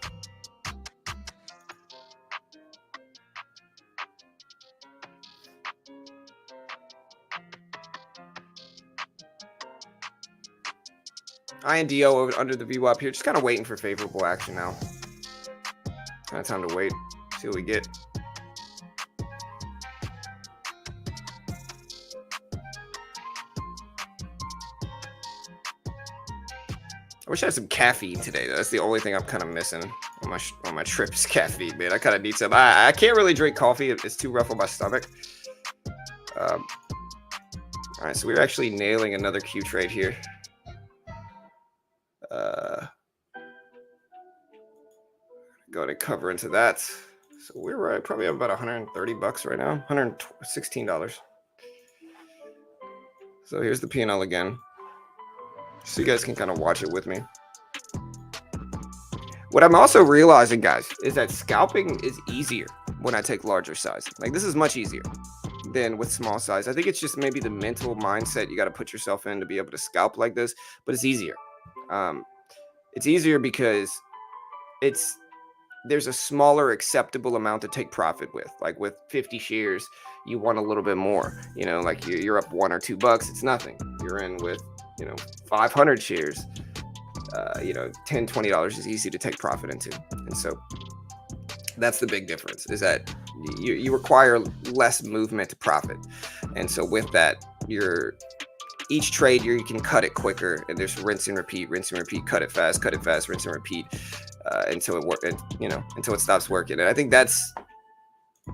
INDO over under the VWAP here. Just kind of waiting for favorable action now. Kind of time to wait. See what we get. I wish I had some caffeine today. That's the only thing I'm kind of missing on my trip is caffeine, man. I kind of need some. I can't really drink coffee. It's too rough on my stomach. All right, so we're actually nailing another Q trade here. Go to cover into that. So we're probably up about 130 bucks right now, $116. So here's the P&L again, so you guys can kind of watch it with me. What I'm also realizing, guys, is that scalping is easier when I take larger size. Like, this is much easier than with small size. I think it's just maybe the mental mindset you got to put yourself in to be able to scalp like this, but it's easier. It's easier because there's a smaller acceptable amount to take profit with. Like with 50 shares, you want a little bit more. You know, like you're up $1 or $2, it's nothing. You're in with, 500 shares. $10, $20 is easy to take profit into. And so that's the big difference, is that you require less movement to profit. And so with that, each trade you can cut it quicker, and there's rinse and repeat, cut it fast, rinse and repeat until it stops working. And I think that's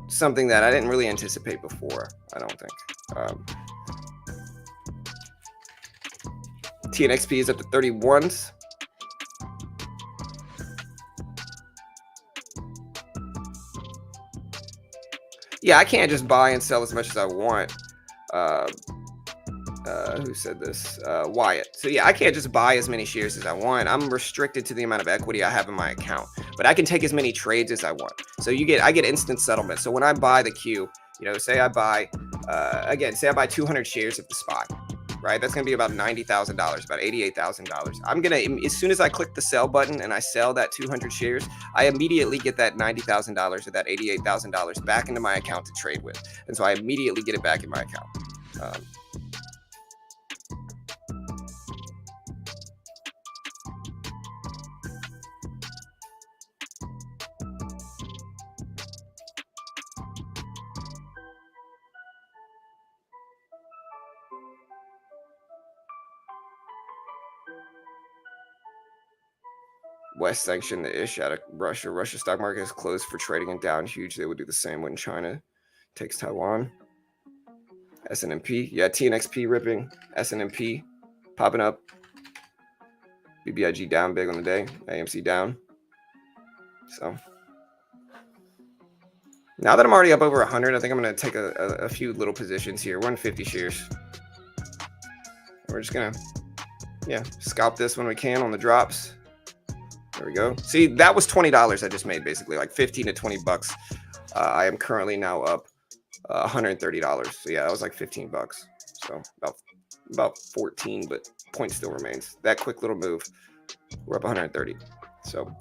something that I didn't really anticipate before. I don't think. TNXP is up to 31s. Yeah, I can't just buy and sell as much as I want. Who said this? Wyatt. So yeah, I can't just buy as many shares as I want. I'm restricted to the amount of equity I have in my account, but I can take as many trades as I want. So I get instant settlement. So when I buy the Q, say I buy 200 shares of the SPY, right? That's going to be about $90,000, about $88,000. I'm going to, as soon as I click the sell button and I sell that 200 shares, I immediately get that $90,000 or that $88,000 back into my account to trade with. And so I immediately get it back in my account. West sanctioned the ish out of Russia. Russia's stock market is closed for trading and down huge. They would do the same when China takes Taiwan. SNMP. Yeah, TNXP ripping. SNMP popping up. BBIG down big on the day. AMC down. So now that I'm already up over 100, I think I'm going to take a few little positions here. 150 shares. We're just going to, scalp this when we can on the drops. There we go. See, that was $20 I just made, basically, like 15 to 20 bucks. I am currently now up $130. So yeah, that was like 15 bucks. So about 14, but point still remains. That quick little move, we're up 130. So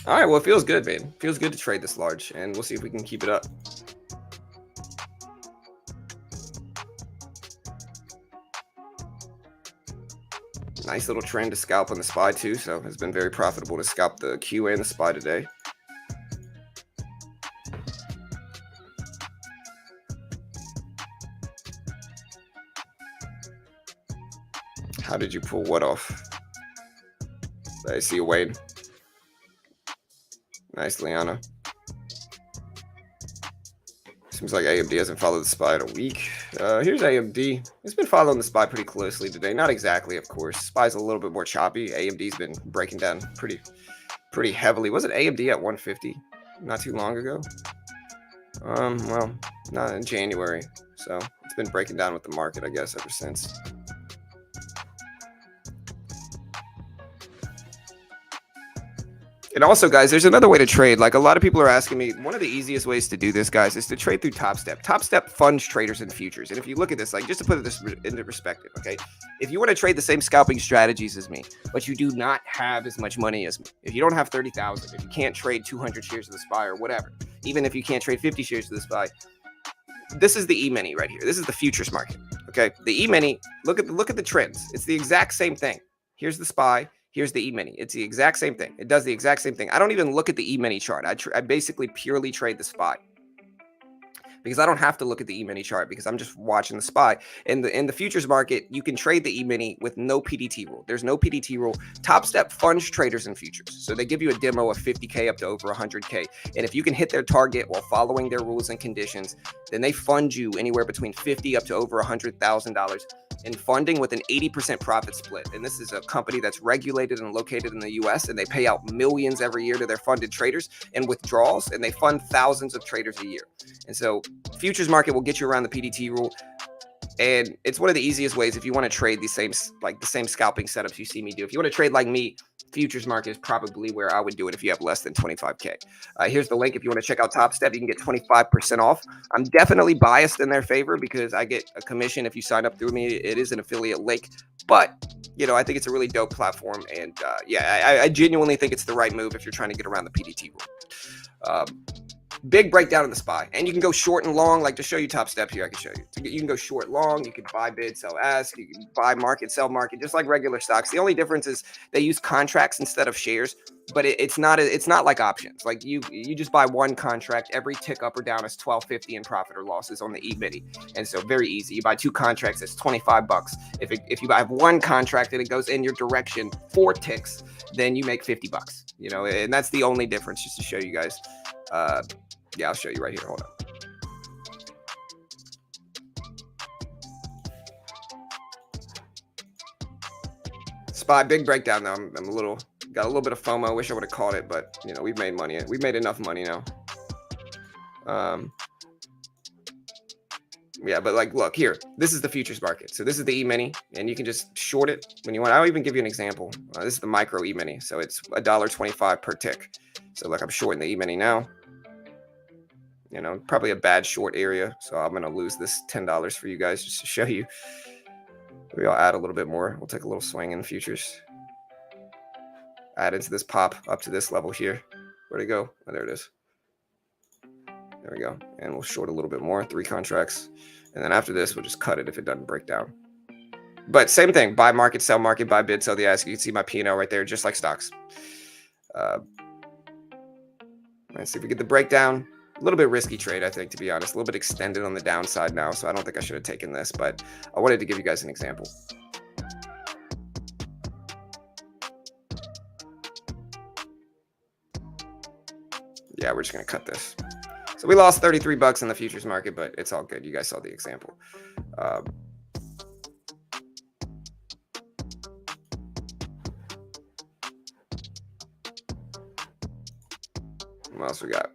All right, well, it feels good, man. Feels good to trade this large, and we'll see if we can keep it up. Nice little trend to scalp on the SPY too, so it's been very profitable to scalp the Q and the SPY today. How did you pull what off? I see you, Wade. Nice, Liana. Seems like AMD hasn't followed the SPY in a week. Here's AMD. It's been following the SPY pretty closely today. Not exactly, of course. SPY's a little bit more choppy. AMD's been breaking down pretty heavily. Was it AMD at 150 not too long ago? Well, not in January. So it's been breaking down with the market, I guess, ever since. And also, guys, there's another way to trade. Like a lot of people are asking me, one of the easiest ways to do this, guys, is to trade through Top Step. Top Step funds traders and futures. And if you look at this, like just to put this into perspective, okay, if you want to trade the same scalping strategies as me, but you do not have as much money as me, if you don't have 30,000, if you can't trade 200 shares of the SPY or whatever, even if you can't trade 50 shares of the SPY, this is the E-mini right here. This is the futures market. Okay, the E-mini. Look at the trends. It's the exact same thing. Here's the SPY. Here's the E-mini. It's the exact same thing. It does the exact same thing. I don't even look at the E-mini chart. I basically purely trade the SPY because I don't have to look at the E-mini chart because I'm just watching the SPY. In the futures market, you can trade the E-mini with no PDT rule. There's no PDT rule. Top Step funds traders and futures. So they give you a demo of 50K up to over 100K. And if you can hit their target while following their rules and conditions, then they fund you anywhere between $50 up to over $100,000 in funding with an 80% profit split. And this is a company that's regulated and located in the US, and they pay out millions every year to their funded traders and withdrawals, and they fund thousands of traders a year. And so futures market will get you around the PDT rule. And it's one of the easiest ways if you want to trade the same scalping setups you see me do. If you want to trade like me, futures market is probably where I would do it if you have less than 25K. Here's the link. If you want to check out Top Step, you can get 25% off. I'm definitely biased in their favor because I get a commission if you sign up through me. It is an affiliate link, but I think it's a really dope platform. And I genuinely think it's the right move if you're trying to get around the PDT rule. Big breakdown in the SPY, and you can go short and long. Like to show you Top Step here, I can show you. You can go short, long. You can buy, bid, sell, ask. You can buy market, sell market, just like regular stocks. The only difference is they use contracts instead of shares, but it's not like options. Like you just buy one contract. Every tick up or down is $12.50 in profit or losses on the E-mini, and so very easy. You buy two contracts, it's $25. If you buy one contract and it goes in your direction 4 ticks, then you make $50. And that's the only difference. Just to show you guys. Yeah, I'll show you right here. Hold on. SPY, big breakdown now. I'm got a little bit of FOMO. Wish I would have caught it, but we've made money. We've made enough money now. Yeah, but like, look here. This is the futures market. So this is the E-mini, and you can just short it when you want. I'll even give you an example. This is the micro E-mini, so it's $1.25 per tick. So like, I'm shorting the E-mini now. Probably a bad short area. So I'm going to lose this $10 for you guys just to show you. Maybe I'll add a little bit more. We'll take a little swing in the futures. Add into this pop up to this level here. Where'd it go? Oh, there it is. There we go. And we'll short a little bit more, 3 contracts. And then after this, we'll just cut it if it doesn't break down. But same thing, buy market, buy bid, sell the ask. You can see my P&L right there, just like stocks. Let's see if we get the breakdown. A little bit risky trade, I think, to be honest. A little bit extended on the downside now, so I don't think I should have taken this, but I wanted to give you guys an example. Yeah, we're just going to cut this. So we lost $33 in the futures market, but it's all good. You guys saw the example. What else we got?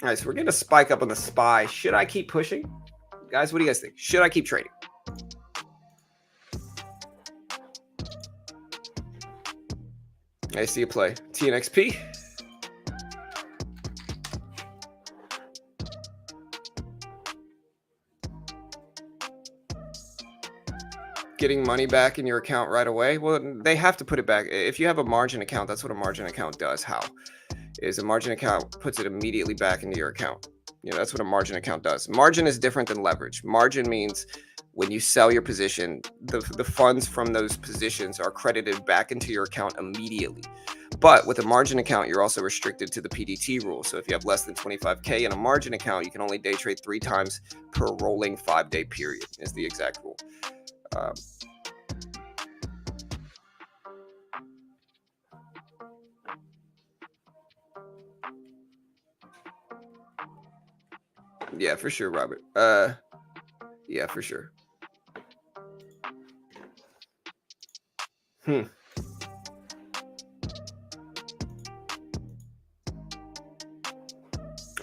All right, so we're getting a spike up on the SPY. Should I keep pushing? Guys, what do you guys think? Should I keep trading? I see a play. TNXP. Getting money back in your account right away. Well, they have to put it back. If you have a margin account, that's what a margin account does. How is a margin account puts it immediately back into your account. That's what a margin account does. Margin is different than leverage. Margin means when you sell your position, the funds from those positions are credited back into your account immediately. But with a margin account, you're also restricted to the PDT rule. So if you have less than 25K in a margin account, you can only day trade 3 times per rolling 5-day period is the exact rule. Yeah, for sure, Robert. Yeah, for sure. And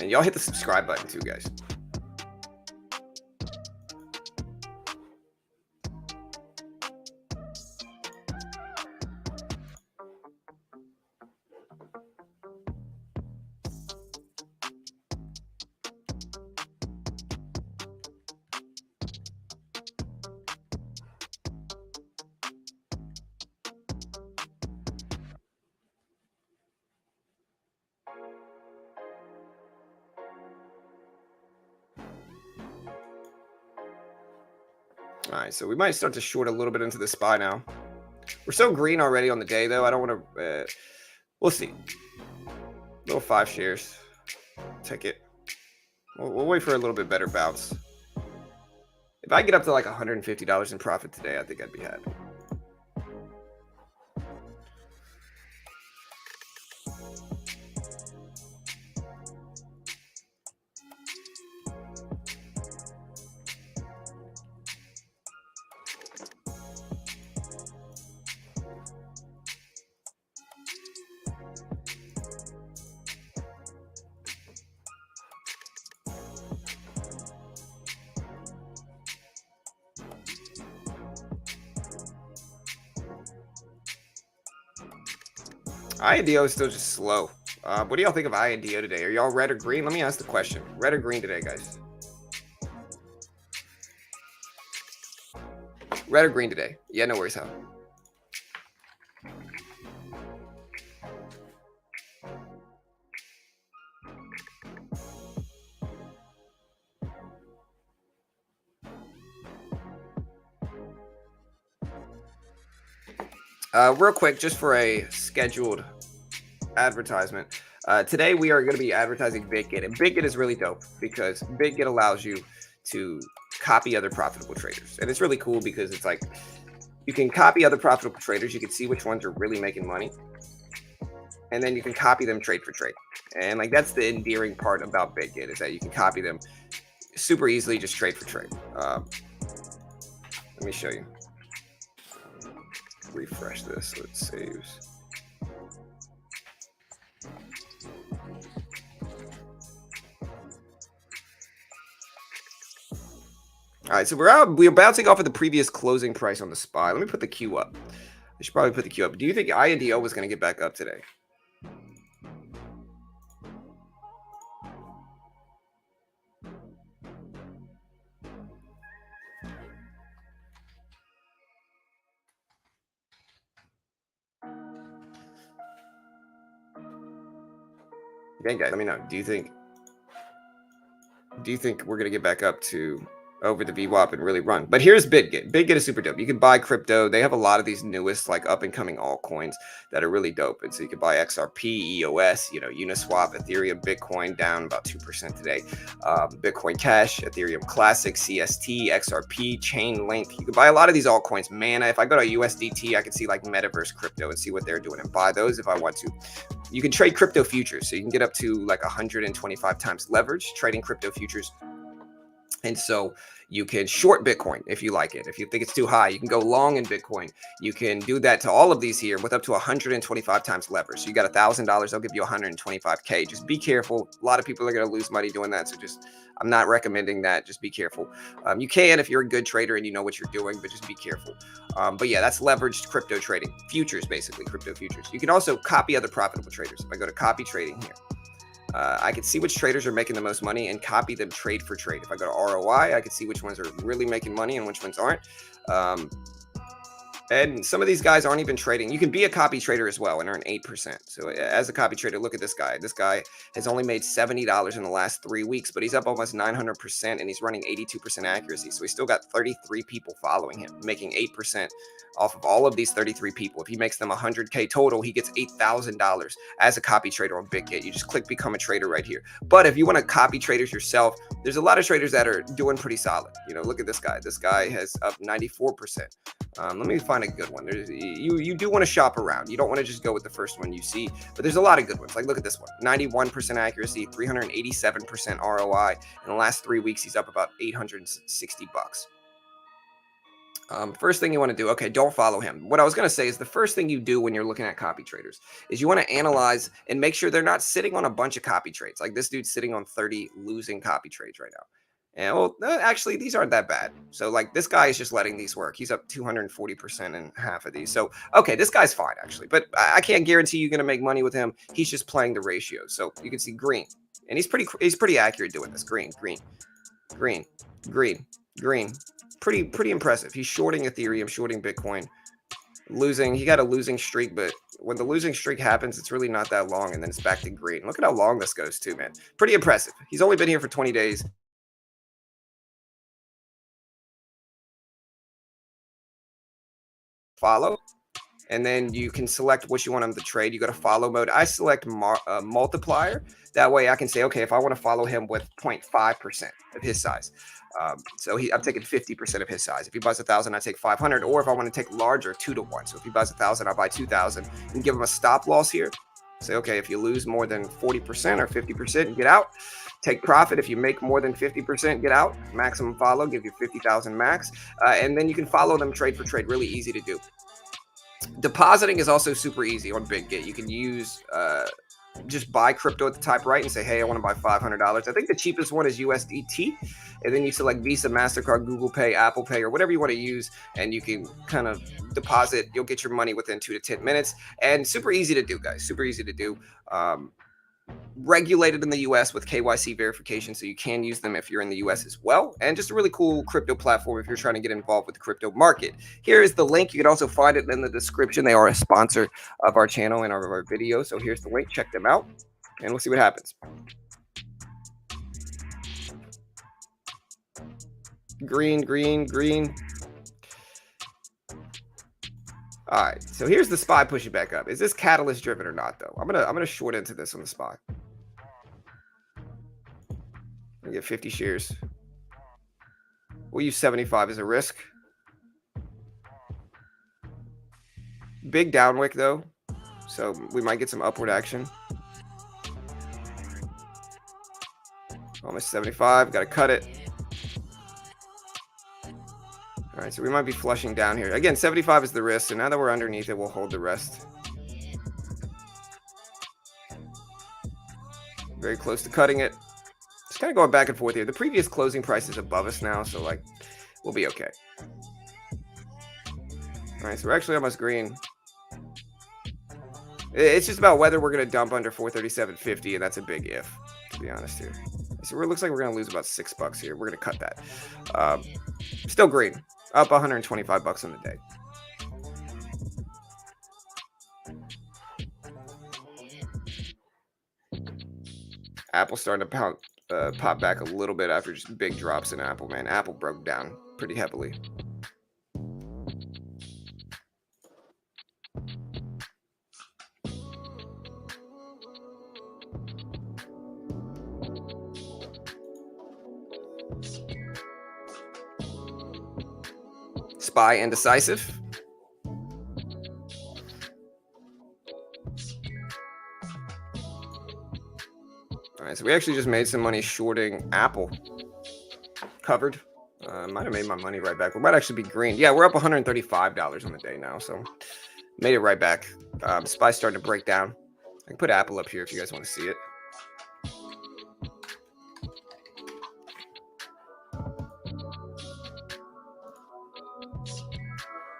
y'all hit the subscribe button too, guys. All right, so we might start to short a little bit into the SPY now. We're so green already on the day, though. I don't want to. We'll see. Little 5 shares. Take it. We'll wait for a little bit better bounce. If I get up to like $150 in profit today, I think I'd be happy. INDO is still just slow. What do y'all think of INDO today? Are y'all red or green? Let me ask the question. Red or green today, guys? Red or green today? Yeah, no worries, Hal. Real quick, just for a scheduled advertisement. Today we are going to be advertising BitGet, and BitGet is really dope because BitGet allows you to copy other profitable traders, and it's really cool because it's like you can copy other profitable traders. You can see which ones are really making money, and then you can copy them trade for trade. And like that's the endearing part about BitGet is that you can copy them super easily, just trade for trade. Let me show you. Refresh this so it saves. All right, so we're bouncing off of the previous closing price on the SPY. Let me put the Q up. I should probably put the Q up. Do you think INDO was going to get back up today? Okay, guys, let me know. Do you think we're going to get back up to over the VWAP and really run? But here's BitGet. BitGet is super dope. You can buy crypto. They have a lot of these newest like up and coming altcoins that are really dope. And so you can buy XRP, EOS, Uniswap, Ethereum, Bitcoin down about 2% today. Bitcoin Cash, Ethereum Classic, CST, XRP, Chainlink. You can buy a lot of these altcoins. Mana. If I go to USDT, I can see like Metaverse Crypto and see what they're doing and buy those if I want to. You can trade crypto futures. So you can get up to like 125 times leverage trading crypto futures. And so you can short Bitcoin if you like it. If you think it's too high, you can go long in Bitcoin. You can do that to all of these here with up to 125 times leverage. So you got $1,000, they'll give you 125K. Just be careful. A lot of people are going to lose money doing that. So I'm not recommending that. Just be careful. You can if you're a good trader and you know what you're doing, but just be careful. But yeah, that's leveraged crypto trading. Futures, basically, crypto futures. You can also copy other profitable traders. If I go to copy trading here, I can see which traders are making the most money and copy them trade for trade. If I go to ROI, I can see which ones are really making money and which ones aren't. And some of these guys aren't even trading. You can be a copy trader as well and earn 8%. So as a copy trader, look at this guy. This guy has only made $70 in the last 3 weeks, but he's up almost 900% and he's running 82% accuracy. So he's still got 33 people following him, making 8% off of all of these 33 people. If he makes them 100K total, he gets $8,000 as a copy trader on BitGet. You just click become a trader right here. But if you want to copy traders yourself, there's a lot of traders that are doing pretty solid. Look at this guy. This guy has up 94%. Let me find a good one. You do want to shop around. You don't want to just go with the first one you see, but there's a lot of good ones. Like look at this one, 91% accuracy, 387% ROI. In the last 3 weeks, he's up about $860. First thing you want to do, okay, don't follow him. What I was going to say is the first thing you do when you're looking at copy traders is you want to analyze and make sure they're not sitting on a bunch of copy trades. Like this dude's sitting on 30 losing copy trades right now. And well, actually, these aren't that bad. So like this guy is just letting these work. He's up 240% in half of these. So, okay, this guy's fine actually, but I can't guarantee you're going to make money with him. He's just playing the ratio. So you can see green, and he's pretty accurate doing this. Green, green, green, green, green. Pretty impressive. He's shorting Ethereum, shorting Bitcoin, losing. He got a losing streak, but when the losing streak happens, it's really not that long, and then it's back to green. Look at how long this goes too, man. Pretty impressive. He's only been here for 20 days. Follow, and then you can select what you want him to trade. You go to follow mode. I select multiplier. That way I can say, okay, if I want to follow him with 0.5% of his size. So I'm taking 50% of his size. If he buys 1,000, I take 500. Or if I want to take larger, 2-to-1. So if he buys 1,000, I buy 2,000 and give him a stop loss here. Say, okay, if you lose more than 40% or 50%, get out. Take profit. If you make more than 50%, get out. Maximum follow, give you 50,000 max. And then you can follow them trade for trade. Really easy to do. Depositing is also super easy on BitGet. You can use just buy crypto at the top right and say, hey, I want to buy $500. I think the cheapest one is USDT. And then you select Visa, MasterCard, Google Pay, Apple Pay, or whatever you want to use. And you can kind of deposit. You'll get your money within 2 to 10 minutes. And super easy to do, guys. Super easy to do. Regulated in the US with KYC verification, so you can use them if you're in the US as well. And just a really cool crypto platform if you're trying to get involved with the crypto market. Here is the link. You can also find it in the description. They are a sponsor of our channel and our video. So here's the link. Check them out and we'll see what happens. Green, green, green. All right, so here's the SPY pushing back up. Is this catalyst driven or not, though? I'm gonna short into this on the SPY. I get 50 shares. We'll use 75 as a risk. Big downwick though, so we might get some upward action. Almost 75. Got to cut it. All right, so we might be flushing down here. Again, 75 is the risk, so now that we're underneath it, we'll hold the rest. Very close to cutting it. Just kind of going back and forth here. The previous closing price is above us now, so like we'll be okay. All right, so we're actually almost green. It's just about whether we're going to dump under 437.50, and that's a big if, to be honest here. So it looks like we're going to lose about $6 here. We're going to cut that. Still green. Up $125 on the day. Apple starting to pop back a little bit after just big drops in Apple, man. Apple broke down pretty heavily. SPY indecisive. All right, so we actually just made some money shorting Apple. covered. Might have made my money right back. We might actually be green. Yeah, we're up $135 on the day now, so made it right back. SPY's starting to break down. I can put Apple up here if you guys want to see it.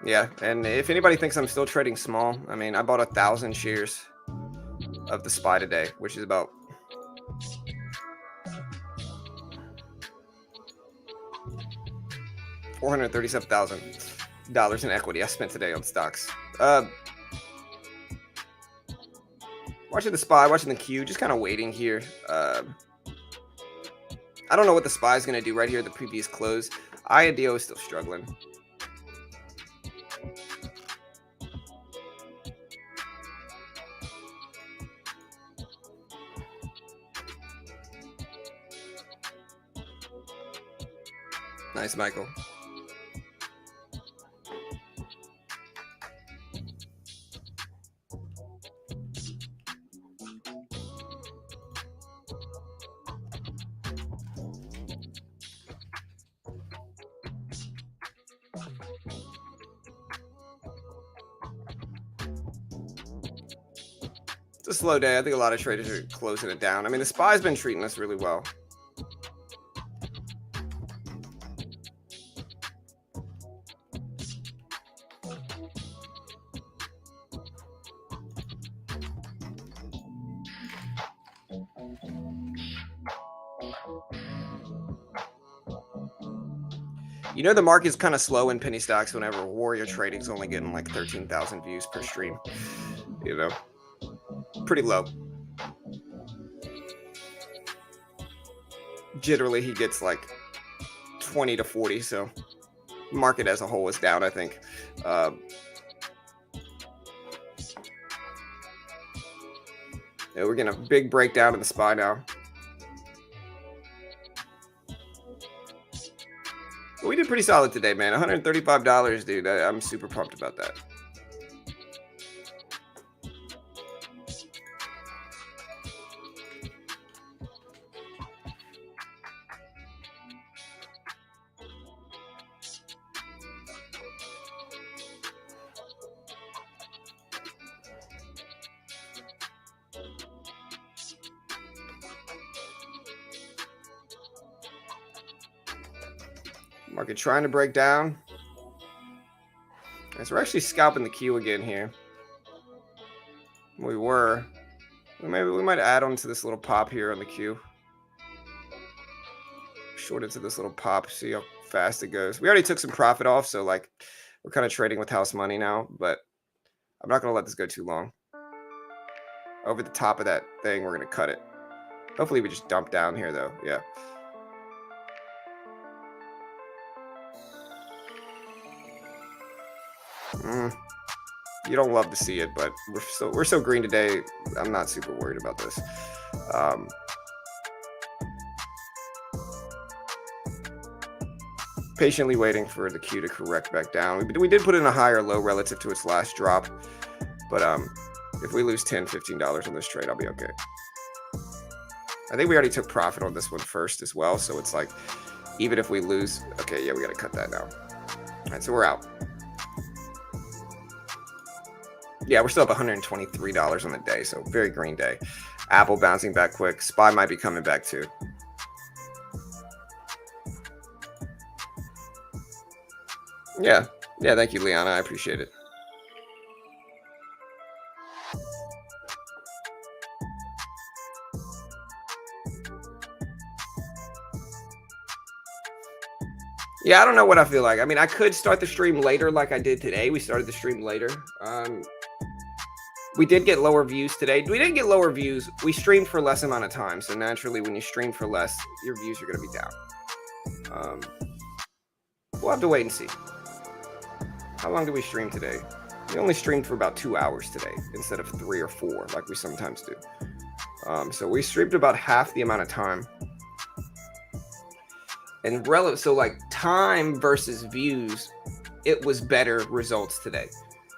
Yeah, and if anybody thinks I'm still trading small, I mean, I bought 1,000 shares of the SPY today, which is about $437,000 in equity I spent today on stocks. Watching the SPY, watching the Q, just kind of waiting here. I don't know what the SPY is going to do right here at the previous close. IADO is still struggling. Nice, Michael. It's a slow day. I think a lot of traders are closing it down. I mean, the SPY's been treating us really well. You know, the market's kind of slow in penny stocks whenever Warrior Trading's only getting like 13,000 views per stream. You know, pretty low. Generally, he gets like 20 to 40. So, market as a whole is down, I think. Yeah, we're getting a big breakdown in the SPY now. But we did pretty solid today, man. $135, dude. I'm super pumped about that. Market trying to break down. So we're actually scalping the Q again here. We were. Maybe we might add on to this little pop here on the Q. Short into this little pop. See how fast it goes. We already took some profit off, so like we're kind of trading with house money now, but I'm not going to let this go too long. Over the top of that thing, we're going to cut it. Hopefully we just dump down here though. Yeah. You don't love to see it, but we're so green today. I'm not super worried about this. Patiently waiting for the Q to correct back down. We did put in a higher low relative to its last drop, but if we lose $10, $15 on this trade, I'll be okay. I think we already took profit on this one first as well, so it's like even if we lose, okay, yeah, we got to cut that now. All right, so we're out. Yeah, we're still up $123 on the day, so very green day. Apple bouncing back quick. SPY might be coming back too. Yeah, thank you, Liana. I appreciate it. Yeah, I don't know what I feel like. I mean, I could start the stream later like I did today. We started the stream later. We did get lower views today. We didn't get lower views. We streamed for less amount of time. So naturally, when you stream for less, your views are going to be down. We'll have to wait and see. How long did we stream today? We only streamed for about 2 hours today instead of 3 or 4 like we sometimes do. So we streamed about half the amount of time. And so like time versus views, it was better results today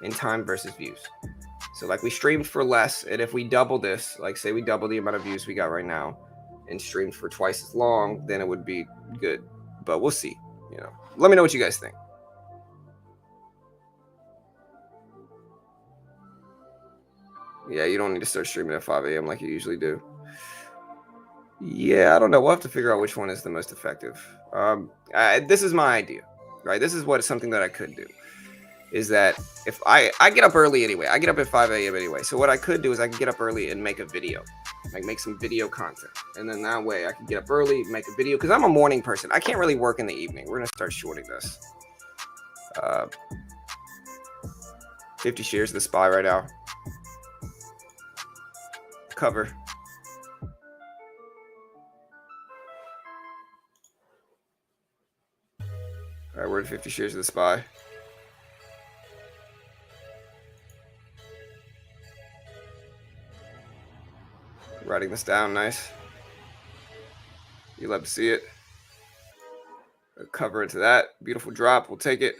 in time versus views. So like we streamed for less, and if we double this, like say we double the amount of views we got right now and streamed for twice as long, then it would be good. but we'll see. Let me know what you guys think. Yeah, you don't need to start streaming at 5 a.m. like you usually do. Yeah, I don't know. We'll have to figure out which one is the most effective. This is my idea, right? This is something that I could do. Is that if I get up early anyway. I get up at 5 a.m. anyway. So what I could do is I can get up early and make a video. Like make some video content. And then that way I can get up early, make a video. Because I'm a morning person. I can't really work in the evening. We're going to start shorting this. 50 shares of the SPY right now. Cover. All right, we're at 50 shares of the SPY. Writing this down, nice. You love to see it. Cover into that. Beautiful drop. We'll take it.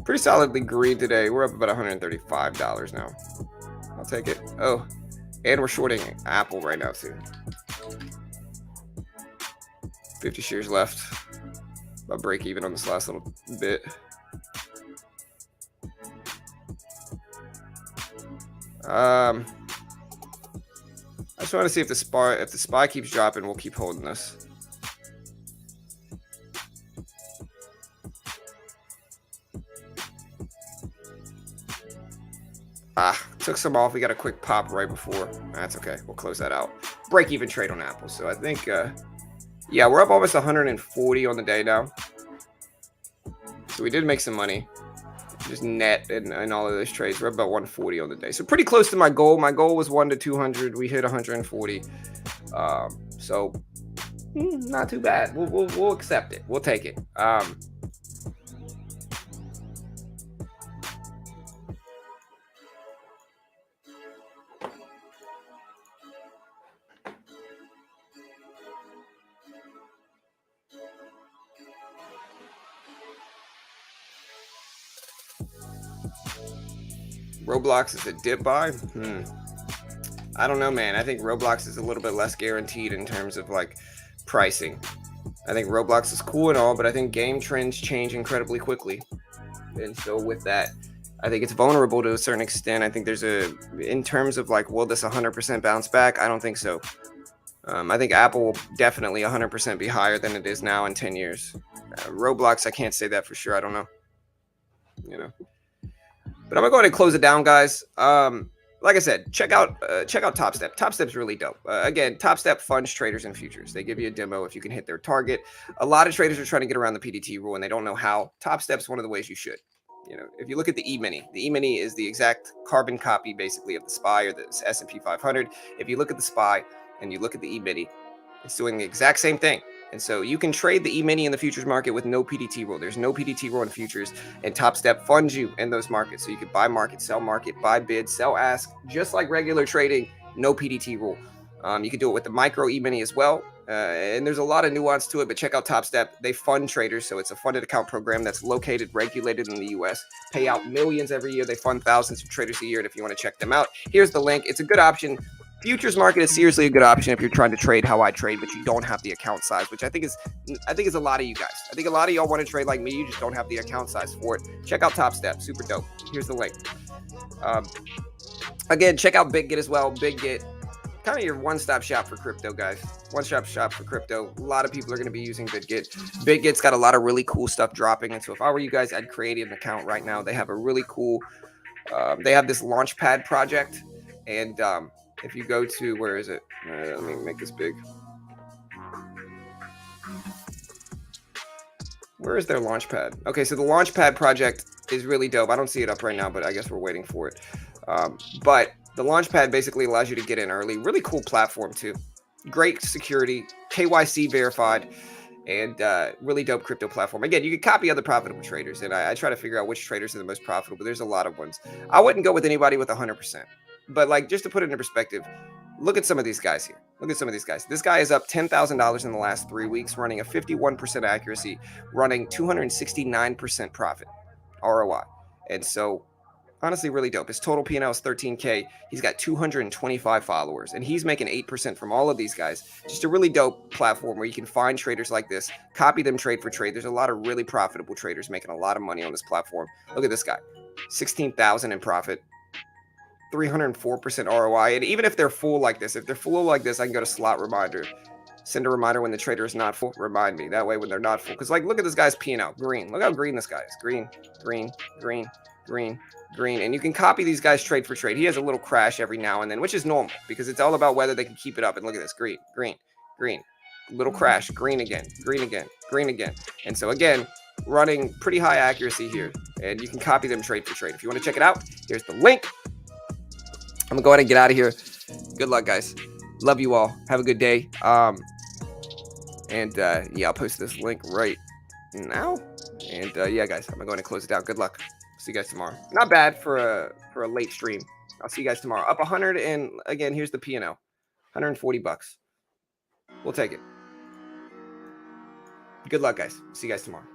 Pretty solidly green today. We're up about $135 now. I'll take it. Oh, and we're shorting Apple right now too. 50 shares left. About break even on this last little bit. I just want to see if the SPY keeps dropping, we'll keep holding this. Took some off. We got a quick pop right before. That's okay. We'll close that out. Break even trade on Apple. So I think, yeah, we're up almost 140 on the day now. So we did make some money. Just net and all of those trades. We're up about 140 on the day. So pretty close to my goal. My goal was 1 to 200. We hit 140. So not too bad. We'll accept it. We'll take it. Roblox is a dip buy. I don't know, man. I think Roblox is a little bit less guaranteed in terms of like pricing. I think Roblox is cool and all, but I think game trends change incredibly quickly. And so with that, I think it's vulnerable to a certain extent. I think in terms of like, will this 100% bounce back? I don't think so. I think Apple will definitely 100% be higher than it is now in 10 years. Roblox, I can't say that for sure. I don't know. But I'm gonna go ahead and close it down, guys. Like I said, check out Top Step. Top Step's really dope. Again, Top Step funds traders and futures. They give you a demo if you can hit their target. A lot of traders are trying to get around the PDT rule and they don't know how. Top Step's one of the ways you should. If you look at the E-mini, the E-mini is the exact carbon copy, basically, of the SPY or the S&P 500. If you look at the SPY and you look at the E-mini, it's doing the exact same thing. And so you can trade the E-mini in the futures market with no PDT rule. There's no PDT rule in futures, and Top Step funds you in those markets. So you can buy market, buy bid, sell ask, just like regular trading, no PDT rule. You can do it with the micro E-mini as well. And there's a lot of nuance to it, but check out Top Step. They fund traders, so it's a funded account program that's regulated in the U.S. Pay out millions every year. They fund thousands of traders a year, and if you want to check them out, here's the link. It's a good option. Futures market is seriously a good option if you're trying to trade how I trade, but you don't have the account size, which I think is a lot of you guys. I think a lot of y'all want to trade like me. You just don't have the account size for it. Check out Top Step. Super dope. Here's the link. Again, check out BitGet as well. BitGet, kind of your one-stop shop for crypto, guys. One-stop shop for crypto. A lot of people are going to be using BitGet. BitGet's got a lot of really cool stuff dropping. And so if I were you guys, I'd create an account right now. They have a really cool, they have this Launchpad project. And if you go to, where is it? Let me make this big. Where is their Launchpad? Okay, so the Launchpad project is really dope. I don't see it up right now, but I guess we're waiting for it. But the Launchpad basically allows you to get in early. Really cool platform too. Great security, KYC verified, and really dope crypto platform. Again, you can copy other profitable traders, and I try to figure out which traders are the most profitable. There's a lot of ones. I wouldn't go with anybody with 100%. But like, just to put it into perspective, look at some of these guys here. Look at some of these guys. This guy is up $10,000 in the last 3 weeks, running a 51% accuracy, running 269% profit ROI. And so, honestly, really dope. His total P&L is 13K. He's got 225 followers, and he's making 8% from all of these guys. Just a really dope platform where you can find traders like this, copy them trade for trade. There's a lot of really profitable traders making a lot of money on this platform. Look at this guy, 16,000 in profit, 304% ROI. And even if they're full like this, I can go to slot reminder, send a reminder when the trader is not full, remind me. That way when they're not full, because like, look at this guy's P&L, green. Look how green this guy is. Green, green, green, green, green. And you can copy these guys trade for trade. He has a little crash every now and then, which is normal because it's all about whether they can keep it up. And look at this, green, green, green, little crash, green again, green again, green again. And so again, running pretty high accuracy here, and you can copy them trade for trade. If you want to check it out, here's the link. I'm gonna go ahead and get out of here. Good luck, guys. Love you all. Have a good day. Yeah, I'll post this link right now. And yeah, guys, I'm gonna go ahead and close it down. Good luck. See you guys tomorrow. Not bad for a late stream. I'll see you guys tomorrow. Up 100, and again, here's the P&L. $140. We'll take it. Good luck, guys. See you guys tomorrow.